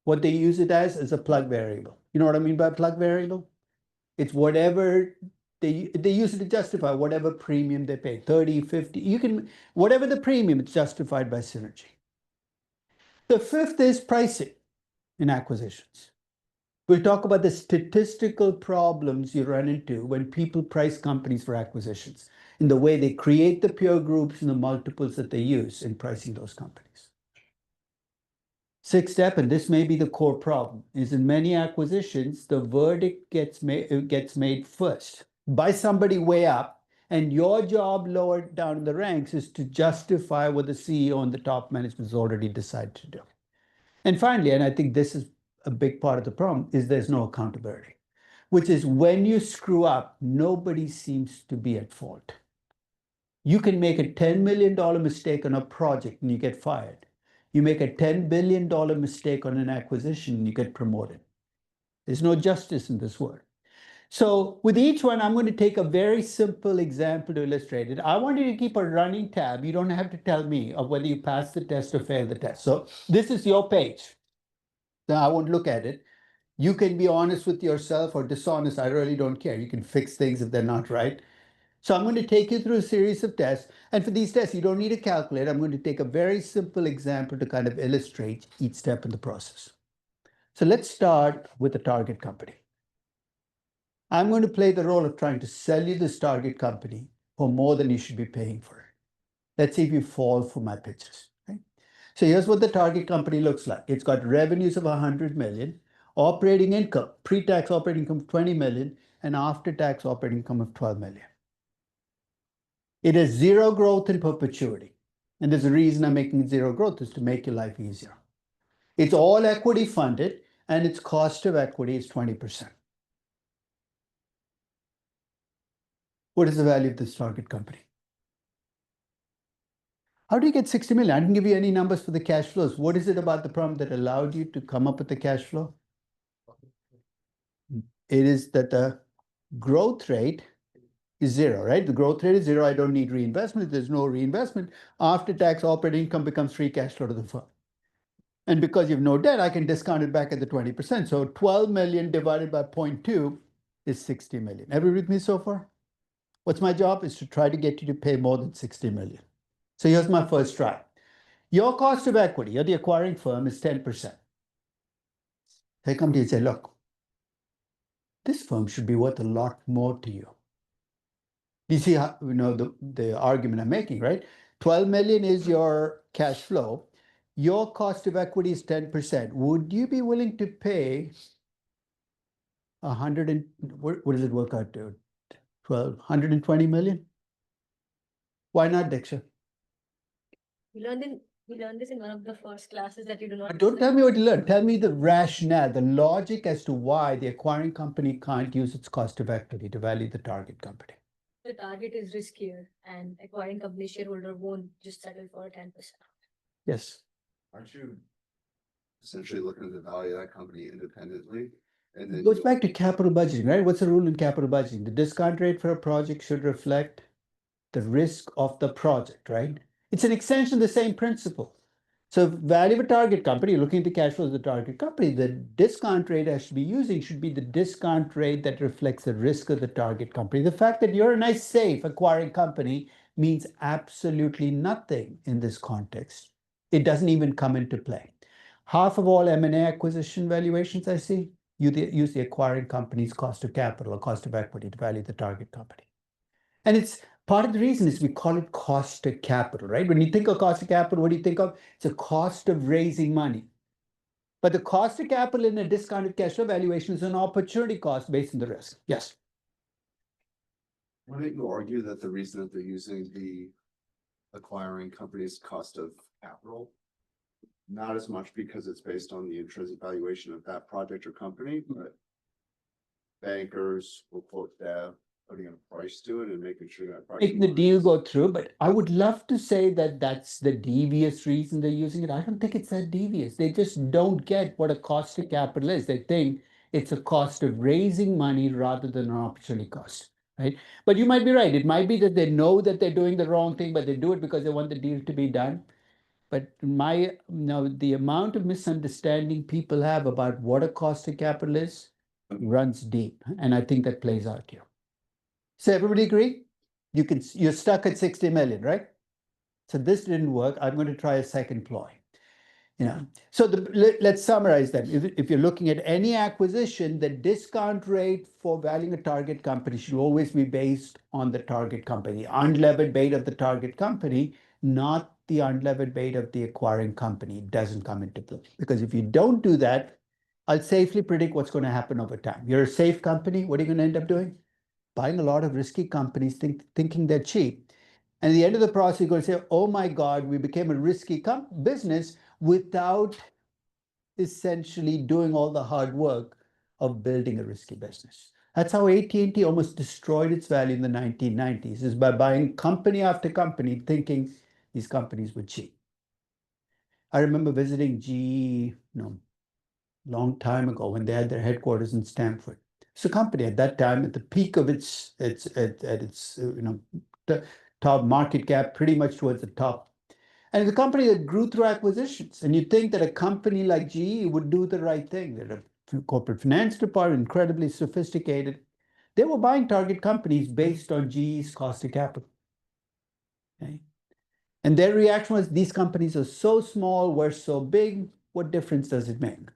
What they use it as is a plug variable. You know what I mean by plug variable? It's whatever they use it to justify whatever premium they pay, 30, 50, whatever the premium, it's justified by synergy. The fifth is pricing in acquisitions. We'll talk about the statistical problems you run into when people price companies for acquisitions in the way they create the peer groups and the multiples that they use in pricing those companies. Sixth step, and this may be the core problem, is in many acquisitions, the verdict gets made first by somebody way up, and your job lower down in the ranks is to justify what the CEO and the top management has already decided to do. And finally, and I think this is a big part of the problem, is there's no accountability, which is when you screw up, nobody seems to be at fault. You can make a $10 million mistake on a project and you get fired. You make a $10 billion mistake on an acquisition and you get promoted. There's no justice in this world. So with each one, I'm going to take a very simple example to illustrate it. I want you to keep a running tab. You don't have to tell me of whether you pass the test or fail the test. So this is your page. Now I won't look at it. You can be honest with yourself or dishonest. I really don't care. You can fix things if they're not right. So I'm going to take you through a series of tests. And for these tests, you don't need a calculator. I'm going to take a very simple example to kind of illustrate each step in the process. So let's start with the target company. I'm going to play the role of trying to sell you this target company for more than you should be paying for it. Let's see if you fall for my pitches. Right? So here's what the target company looks like. It's got revenues of 100 million, operating income, pre-tax operating income of 20 million, and after-tax operating income of 12 million. It has zero growth in perpetuity. And there's a reason I'm making it zero growth is to make your life easier. It's all equity funded, and its cost of equity is 20%. What is the value of this target company? How do you get 60 million? I didn't give you any numbers for the cash flows. What is it about the problem that allowed you to come up with the cash flow? It is that the growth rate is zero, right? The growth rate is zero. I don't need reinvestment. If there's no reinvestment, after-tax operating income becomes free cash flow to the firm. And because you have no debt, I can discount it back at the 20%. So 12 million divided by 0.2 is 60 million. Everybody with me so far? What's my job? Is to try to get you to pay more than 60 million. So here's my first try. Your cost of equity, you're the acquiring firm, is 10%. They come to you and say, look, this firm should be worth a lot more to you. Do you see how, the argument I'm making, right? 12 million is your cash flow. Your cost of equity is 10%. Would you be willing to pay 100 and what does it work out to? 120 million? Why not, Diksha? We learned this in one of the first classes that you do not. But don't tell me what you learned. Tell me the rationale, the logic as to why the acquiring company can't use its cost of equity to value the target company. The target is riskier, and acquiring company shareholder won't just settle for 10%. Yes. Aren't you essentially looking at the value of that company independently? And then It goes back to capital budgeting, right? What's the rule in capital budgeting? The discount rate for a project should reflect the risk of the project, right? It's an extension of the same principle. So value of a target company, you're looking at the cash flows of the target company, the discount rate I should be using should be the discount rate that reflects the risk of the target company. The fact that you're a nice, safe acquiring company means absolutely nothing in this context. It doesn't even come into play. Half of all M&A acquisition valuations I see, use the acquiring company's cost of capital or cost of equity to value the target company. And it's part of the reason is we call it cost of capital, right? When you think of cost of capital, what do you think of? It's a cost of raising money. But the cost of capital in a discounted cash flow valuation is an opportunity cost based on the risk. Yes. wouldn't you argue that the reason that they're using the acquiring company's cost of capital, not as much because it's based on the intrinsic valuation of that project or company, but bankers will quote that, putting a price to it and making sure that price. Making the deal go through, but I would love to say that that's the devious reason they're using it. I don't think it's that devious. They just don't get what a cost of capital is. They think it's a cost of raising money rather than an opportunity cost, right? But you might be right. It might be that they know that they're doing the wrong thing, but they do it because they want the deal to be done. But the amount of misunderstanding people have about what a cost of capital is runs deep, and I think that plays out here. So everybody agree? You're stuck at 60 million, right? So this didn't work. I'm going to try a second ploy. So let's summarize that. If you're looking at any acquisition, the discount rate for valuing a target company should always be based on the target company, unlevered beta of the target company, not the unlevered beta of the acquiring company. It doesn't come into play. Because if you don't do that, I'll safely predict what's going to happen over time. You're a safe company. What are you going to end up doing? Buying a lot of risky companies, thinking they're cheap. And at the end of the process, you're going to say, oh my God, we became a risky business without essentially doing all the hard work of building a risky business. That's how AT&T almost destroyed its value in the 1990s, is by buying company after company, thinking these companies were cheap. I remember visiting GE, long time ago when they had their headquarters in Stamford. It's a company at that time at the peak of its top market cap, pretty much towards the top. And it's a company that grew through acquisitions. And you'd think that a company like GE would do the right thing. They're a corporate finance department, incredibly sophisticated. They were buying target companies based on GE's cost of capital. Okay? And their reaction was, these companies are so small, we're so big, what difference does it make?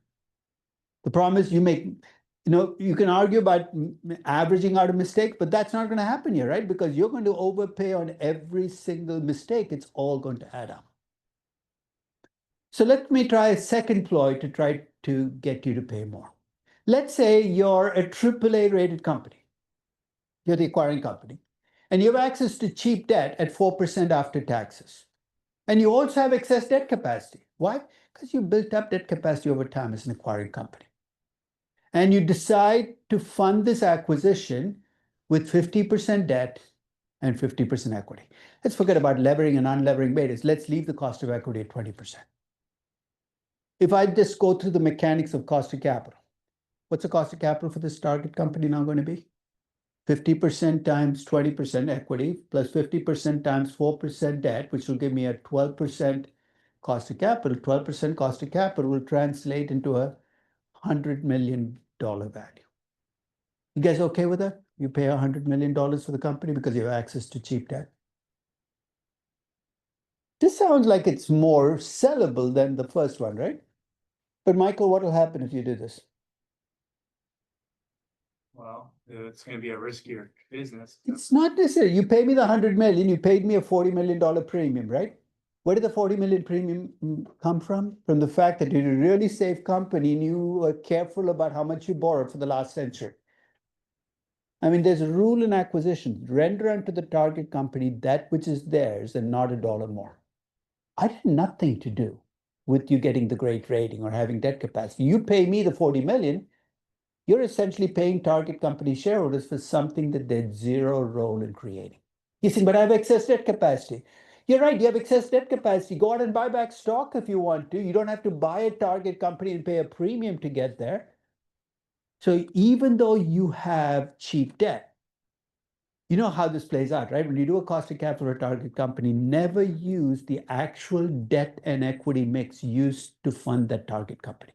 The problem is you can argue about averaging out a mistake, but that's not going to happen here, right? Because you're going to overpay on every single mistake. It's all going to add up. So let me try a second ploy to try to get you to pay more. Let's say you're a AAA rated company. You're the acquiring company. And you have access to cheap debt at 4% after taxes. And you also have excess debt capacity. Why? Because you built up debt capacity over time as an acquiring company. And you decide to fund this acquisition with 50% debt and 50% equity. Let's forget about levering and unlevering betas. Let's leave the cost of equity at 20%. If I just go through the mechanics of cost of capital, what's the cost of capital for this target company now going to be? 50% times 20% equity plus 50% times 4% debt, which will give me a 12% cost of capital. 12% cost of capital will translate into a $100 million value. You guys okay with that? You pay $100 million for the company because you have access to cheap debt. This sounds like it's more sellable than the first one, right? But Michael, what will happen if you do this? Well, it's gonna be a riskier business. It's not necessary. You pay me the $100 million, you paid me a $40 million premium, right? Where did the $40 million premium come from? From the fact that you're a really safe company and you were careful about how much you borrowed for the last century. I mean, there's a rule in acquisition: render unto the target company that which is theirs and not a dollar more. I had nothing to do with you getting the great rating or having debt capacity. You pay me the $40 million, you're essentially paying target company shareholders for something that they had zero role in creating. You say, but I have excess debt capacity. You're right, you have excess debt capacity. Go out and buy back stock if you want to. You don't have to buy a target company and pay a premium to get there. So even though you have cheap debt, you know how this plays out, right? When you do a cost of capital for a target company, never use the actual debt and equity mix used to fund that target company.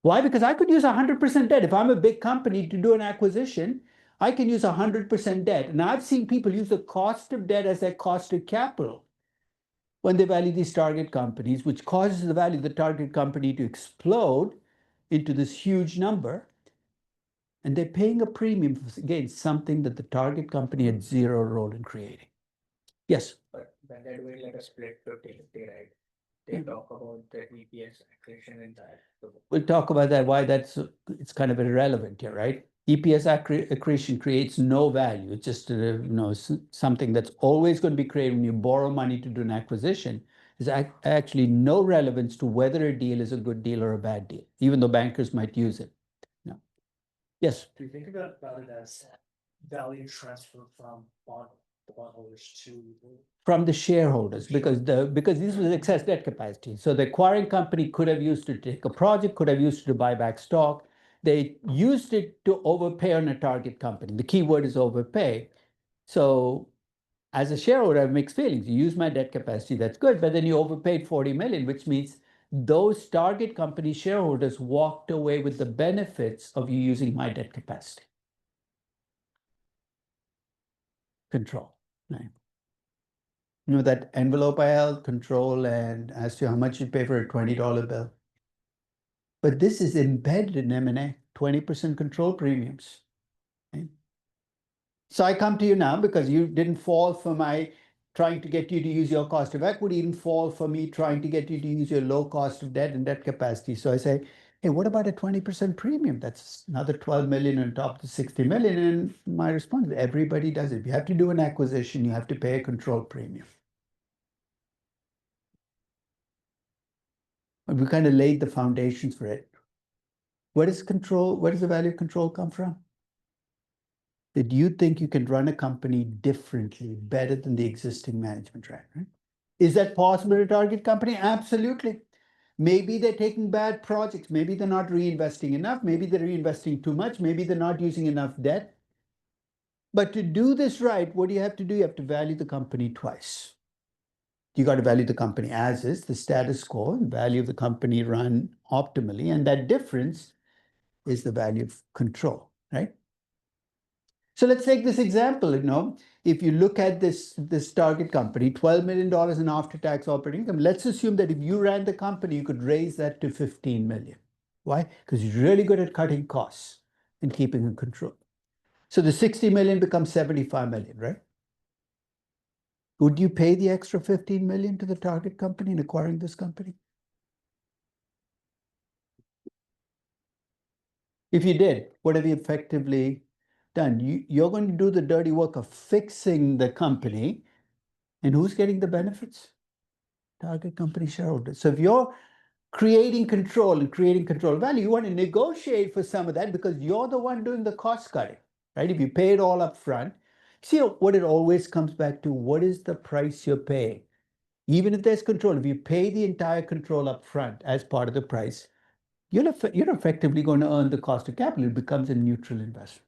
Why? Because I could use 100% debt. If I'm a big company to do an acquisition, I can use 100% debt. And I've seen people use the cost of debt as their cost of capital when they value these target companies, which causes the value of the target company to explode into this huge number. And they're paying a premium for, again, something that the target company had zero role in creating. Yes? But when they're doing like a split 50-50, right? They talk about the EPS accretion in that. We'll talk about that, why it's kind of irrelevant here, right? EPS accretion creates no value. It's just something that's always going to be created when you borrow money to do an acquisition. There's actually no relevance to whether a deal is a good deal or a bad deal, even though bankers might use it. No. Yes? Do you think about it as value transfer from bondholders to? From the shareholders, because this was excess debt capacity. So the acquiring company could have used it to take a project, could have used it to buy back stock. They used it to overpay on a target company. The key word is overpay. So as a shareholder, I have mixed feelings. You use my debt capacity, that's good, but then you overpaid $40 million, which means those target company shareholders walked away with the benefits of you using my debt capacity. Control, right? You know that envelope I held, control, and asked you how much you pay for a $20 bill. But this is embedded in M&A, 20% control premiums. Okay? So I come to you now because you didn't fall for my trying to get you to use your cost of equity, you didn't fall for me trying to get you to use your low cost of debt and debt capacity. So I say, hey, what about a 20% premium? That's another 12 million on top of the 60 million. And my response is, everybody does it. If you have to do an acquisition, you have to pay a control premium. We kind of laid the foundations for it. Where does the value of control come from? That you think you can run a company differently, better than the existing management track, right? Is that possible to target company? Absolutely. Maybe they're taking bad projects. Maybe they're not reinvesting enough. Maybe they're reinvesting too much. Maybe they're not using enough debt. But to do this right, what do you have to do? You have to value the company twice. You got to value the company as is, the status quo, and value of the company run optimally. And that difference is the value of control, right? So let's take this example, if you look at this target company, $12 million in after-tax operating income, let's assume that if you ran the company, you could raise that to 15 million. Why? Because you're really good at cutting costs and keeping in control. So the 60 million becomes 75 million, right? Would you pay the extra 15 million to the target company in acquiring this company? If you did, what have you effectively done? You're going to do the dirty work of fixing the company, and who's getting the benefits? Target company shareholders. So if you're creating control and creating control value, you want to negotiate for some of that because you're the one doing the cost cutting, right? If you pay it all up front, see what it always comes back to, what is the price you're paying? Even if there's control, if you pay the entire control up front as part of the price, you're effectively going to earn the cost of capital. It becomes a neutral investment.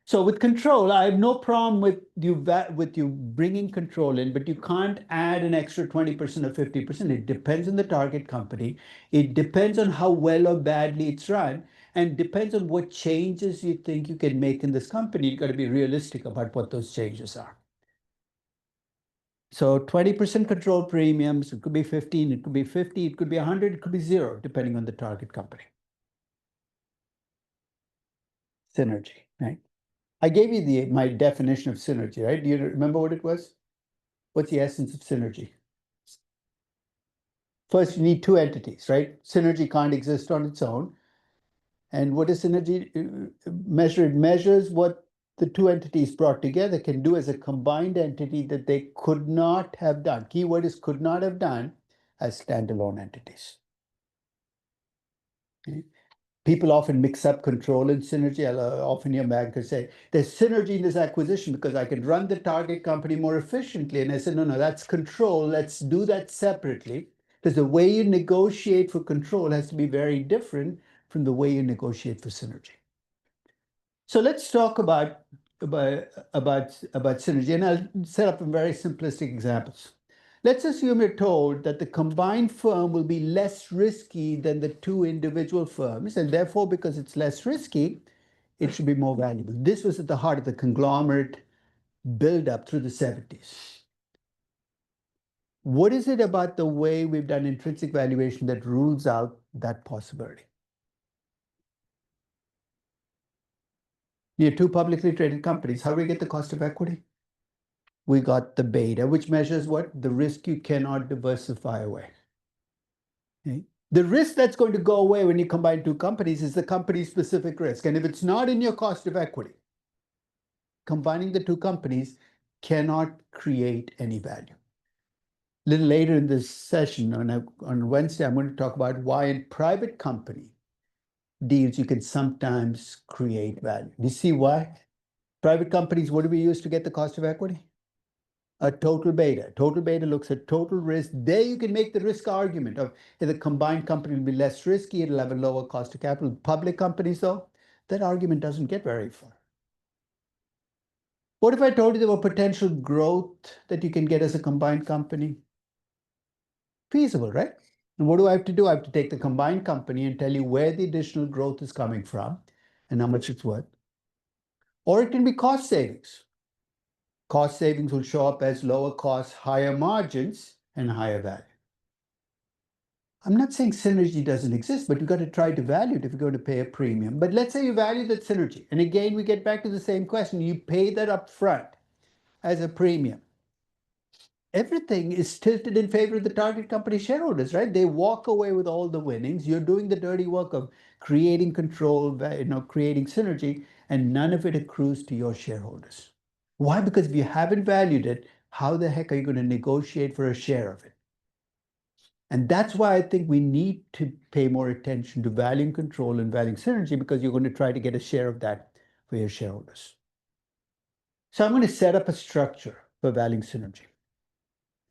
So with control, I have no problem with you bringing control in, but you can't add an extra 20% or 50%. It depends on the target company. It depends on how well or badly it's run, and depends on what changes you think you can make in this company. You've got to be realistic about what those changes are. So 20% control premiums, it could be 15, it could be 50, it could be 100, it could be 0, depending on the target company. Synergy, right? I gave you my definition of synergy, right? Do you remember what it was? What's the essence of synergy? First, you need two entities, right? Synergy can't exist on its own. And what does synergy measure? It measures what the two entities brought together can do as a combined entity that they could not have done. Keyword is could not have done as standalone entities. Okay. People often mix up control and synergy. I'll often hear bankers say, there's synergy in this acquisition because I can run the target company more efficiently. And I said, no, that's control. Let's do that separately. Because the way you negotiate for control has to be very different from the way you negotiate for synergy. So let's talk about synergy. And I'll set up some very simplistic examples. Let's assume you're told that the combined firm will be less risky than the two individual firms, and therefore, because it's less risky, it should be more valuable. This was at the heart of the conglomerate buildup through the 70s. What is it about the way we've done intrinsic valuation that rules out that possibility? You have two publicly traded companies. How do we get the cost of equity? We got the beta, which measures what? The risk you cannot diversify away. Okay. The risk that's going to go away when you combine two companies is the company's specific risk. And if it's not in your cost of equity, combining the two companies cannot create any value. A little later in this session, on Wednesday, I'm going to talk about why in private company deals you can sometimes create value. Do you see why? Private companies, what do we use to get the cost of equity? A total beta. Total beta looks at total risk. There you can make the risk argument of if the combined company will be less risky, it'll have a lower cost of capital. Public companies, though, that argument doesn't get very far. What if I told you there were potential growth that you can get as a combined company? Feasible, right? And what do I have to do? I have to take the combined company and tell you where the additional growth is coming from and how much it's worth. Or it can be cost savings. Cost savings will show up as lower costs, higher margins, and higher value. I'm not saying synergy doesn't exist, but you've got to try to value it if you're going to pay a premium. But let's say you value that synergy. And again, we get back to the same question. You pay that up front as a premium. Everything is tilted in favor of the target company shareholders, right? They walk away with all the winnings. You're doing the dirty work of creating control, creating synergy, and none of it accrues to your shareholders. Why? Because if you haven't valued it, how the heck are you going to negotiate for a share of it? And that's why I think we need to pay more attention to valuing control and valuing synergy, because you're going to try to get a share of that for your shareholders. So I'm going to set up a structure for valuing synergy.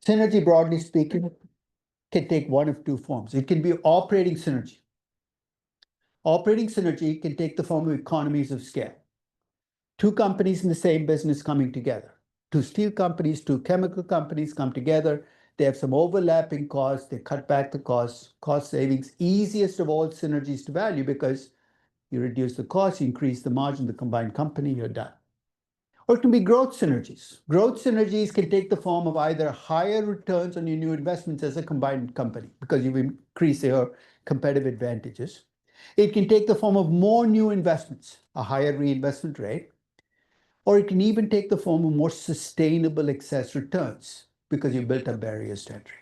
Synergy, broadly speaking, can take one of two forms. It can be operating synergy. Operating synergy can take the form of economies of scale. Two companies in the same business coming together. Two steel companies, two chemical companies come together. They have some overlapping costs. They cut back the costs, cost savings. Easiest of all synergies to value because you reduce the cost, you increase the margin of the combined company, you're done. Or it can be growth synergies. Growth synergies can take the form of either higher returns on your new investments as a combined company because you've increased your competitive advantages. It can take the form of more new investments, a higher reinvestment rate, or it can even take the form of more sustainable excess returns because you built up barriers to entry.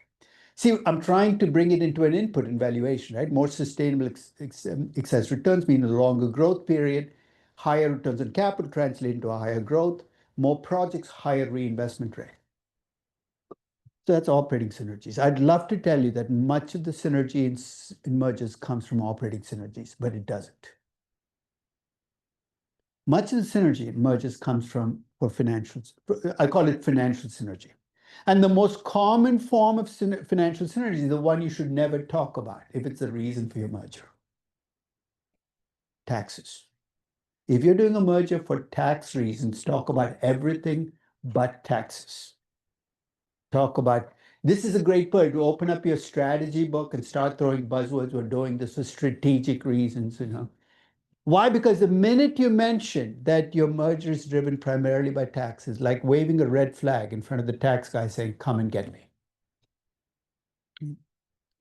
See, I'm trying to bring it into an input in valuation, right? More sustainable excess returns mean a longer growth period, higher returns on capital translate into a higher growth, more projects, higher reinvestment rate. So that's operating synergies. I'd love to tell you that much of the synergy in mergers comes from operating synergies, but it doesn't. Much of the synergy in mergers comes from financials. I call it financial synergy. And the most common form of financial synergy is the one you should never talk about if it's the reason for your merger. Taxes. If you're doing a merger for tax reasons, talk about everything but taxes. Talk about, this is a great point to open up your strategy book and start throwing buzzwords. We're doing this for strategic reasons, you know. Why? Because the minute you mention that your merger is driven primarily by taxes, like waving a red flag in front of the tax guy saying, come and get me.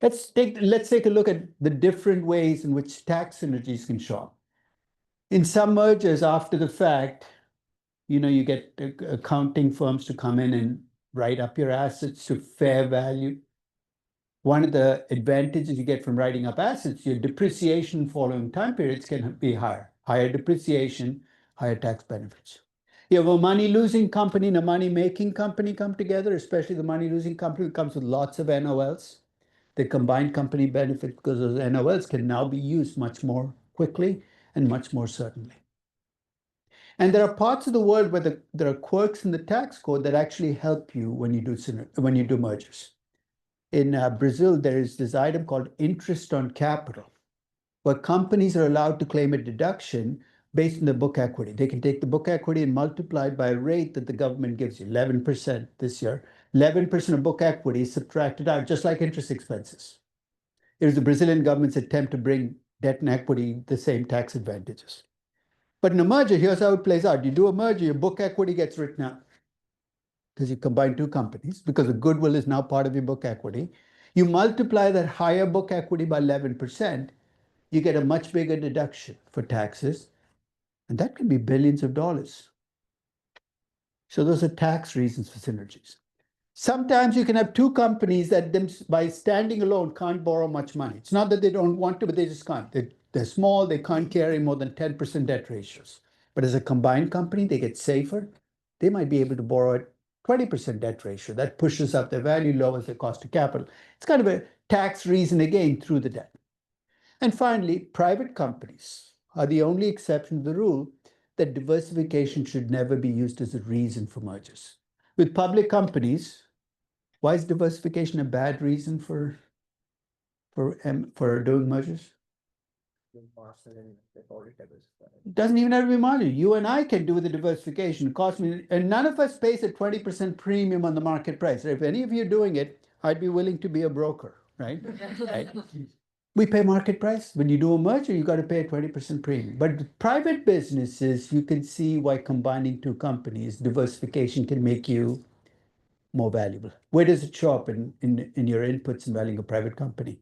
Let's take a look at the different ways in which tax synergies can show up. In some mergers after the fact, you know, you get accounting firms to come in and write up your assets to fair value. One of the advantages you get from writing up assets, your depreciation following time periods can be higher. Higher depreciation, higher tax benefits. You have a money-losing company and a money-making company come together, especially the money-losing company comes with lots of NOLs. The combined company benefit because those NOLs can now be used much more quickly and much more certainly. And there are parts of the world where there are quirks in the tax code that actually help you when you do mergers. In Brazil, there is this item called interest on capital, where companies are allowed to claim a deduction based on the book equity. They can take the book equity and multiply it by a rate that the government gives you, 11% this year. 11% of book equity is subtracted out, just like interest expenses. It was the Brazilian government's attempt to bring debt and equity the same tax advantages. But in a merger, here's how it plays out. You do a merger, your book equity gets written out because you combine two companies, because the goodwill is now part of your book equity. You multiply that higher book equity by 11%, you get a much bigger deduction for taxes, and that can be billions of dollars. So those are tax reasons for synergies. Sometimes you can have two companies that by standing alone can't borrow much money. It's not that they don't want to, but they just can't. They're small, they can't carry more than 10% debt ratios. But as a combined company, they get safer. They might be able to borrow at 20% debt ratio. That pushes up their value, lowers their cost of capital. It's kind of a tax reason again through the debt. And finally, private companies are the only exception to the rule that diversification should never be used as a reason for mergers. With public companies, why is diversification a bad reason for doing mergers? It doesn't even have to be margin. You and I can do the diversification. It costs me, and none of us pays a 20% premium on the market price. If any of you are doing it, I'd be willing to be a broker, right? Right? We pay market price. When you do a merger, you got to pay a 20% premium. But private businesses, you can see why combining two companies, diversification can make you more valuable. Where does it show up in your inputs in valuing a private company?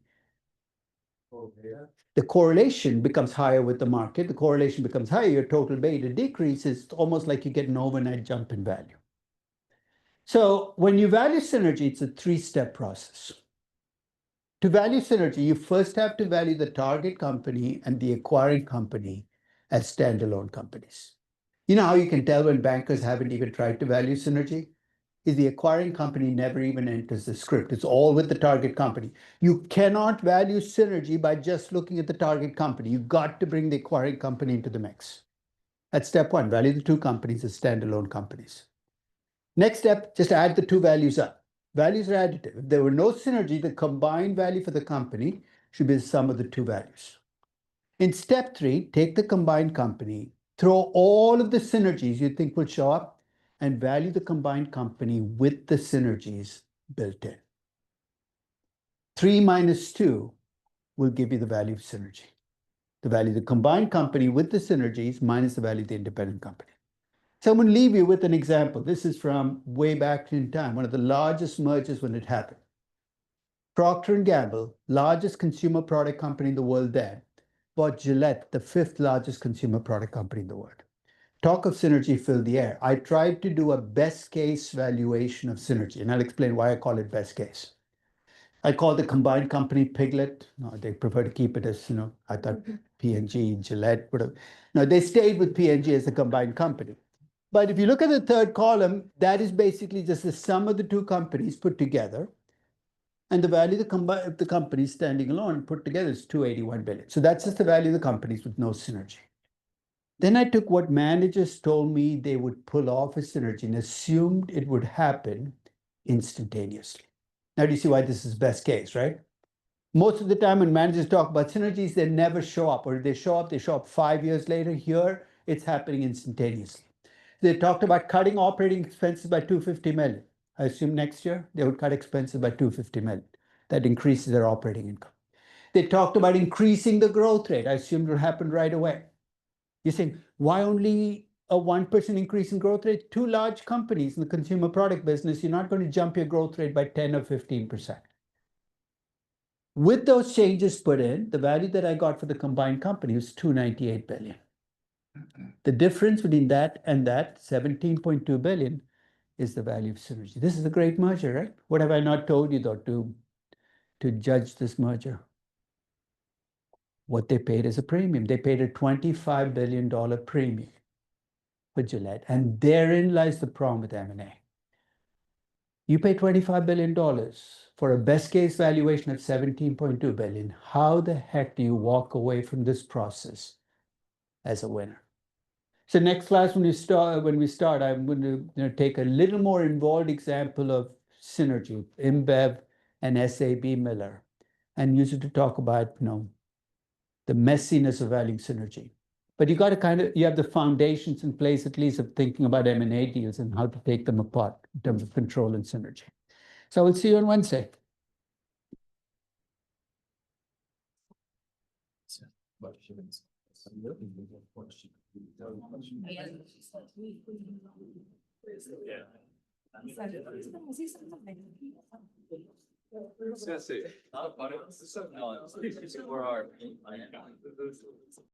The correlation becomes higher with the market. The correlation becomes higher. Your total beta decreases. It's almost like you get an overnight jump in value. So when you value synergy, it's a three-step process. To value synergy, you first have to value the target company and the acquiring company as standalone companies. You know how you can tell when bankers haven't even tried to value synergy? Is the acquiring company never even enters the script. It's all with the target company. You cannot value synergy by just looking at the target company. You've got to bring the acquiring company into the mix. That's step one, value the two companies as standalone companies. Next step, just add the two values up. Values are additive. If there were no synergy, the combined value for the company should be the sum of the two values. In step three, take the combined company, throw all of the synergies you think will show up, and value the combined company with the synergies built in. 3 minus 2 will give you the value of synergy. The value of the combined company with the synergies minus the value of the independent company. So I'm going to leave you with an example. This is from way back in time, one of the largest mergers when it happened. Procter & Gamble, largest consumer product company in the world then, bought Gillette, the 5th largest consumer product company in the world. Talk of synergy filled the air. I tried to do a best case valuation of synergy, and I'll explain why I call it best case. I call the combined company Piglet. No, they prefer to keep it as, I thought P&G, Gillette, whatever. No, they stayed with P&G as the combined company. But if you look at the third column, that is basically just the sum of the two companies put together. And the value of the companies standing alone put together is 281 billion. So that's just the value of the companies with no synergy. Then I took what managers told me they would pull off a synergy and assumed it would happen instantaneously. Now, do you see why this is best case, right? Most of the time when managers talk about synergies, they never show up, or they show up 5 years later. Here, it's happening instantaneously. They talked about cutting operating expenses by 250 million. I assume next year they would cut expenses by 250 million. That increases their operating income. They talked about increasing the growth rate. I assumed it would happen right away. You're saying, why only a 1% increase in growth rate? Two large companies in the consumer product business, you're not going to jump your growth rate by 10 or 15%. With those changes put in, the value that I got for the combined company was 298 billion. The difference between that and that, 17.2 billion, is the value of synergy. This is a great merger, right? What have I not told you, though, to judge this merger? What they paid as a premium. They paid a $25 billion premium for Gillette. And therein lies the problem with M&A. You pay $25 billion for a best case valuation of 17.2 billion. How the heck do you walk away from this process as a winner? So next class, when we start, I'm going to take a little more involved example of synergy, InBev and SAB Miller, and use it to talk about, the messiness of valuing synergy. But you got to you have the foundations in place, at least, of thinking about M&A deals and how to take them apart in terms of control and synergy. So I will see you on Wednesday. Not a funny. Where are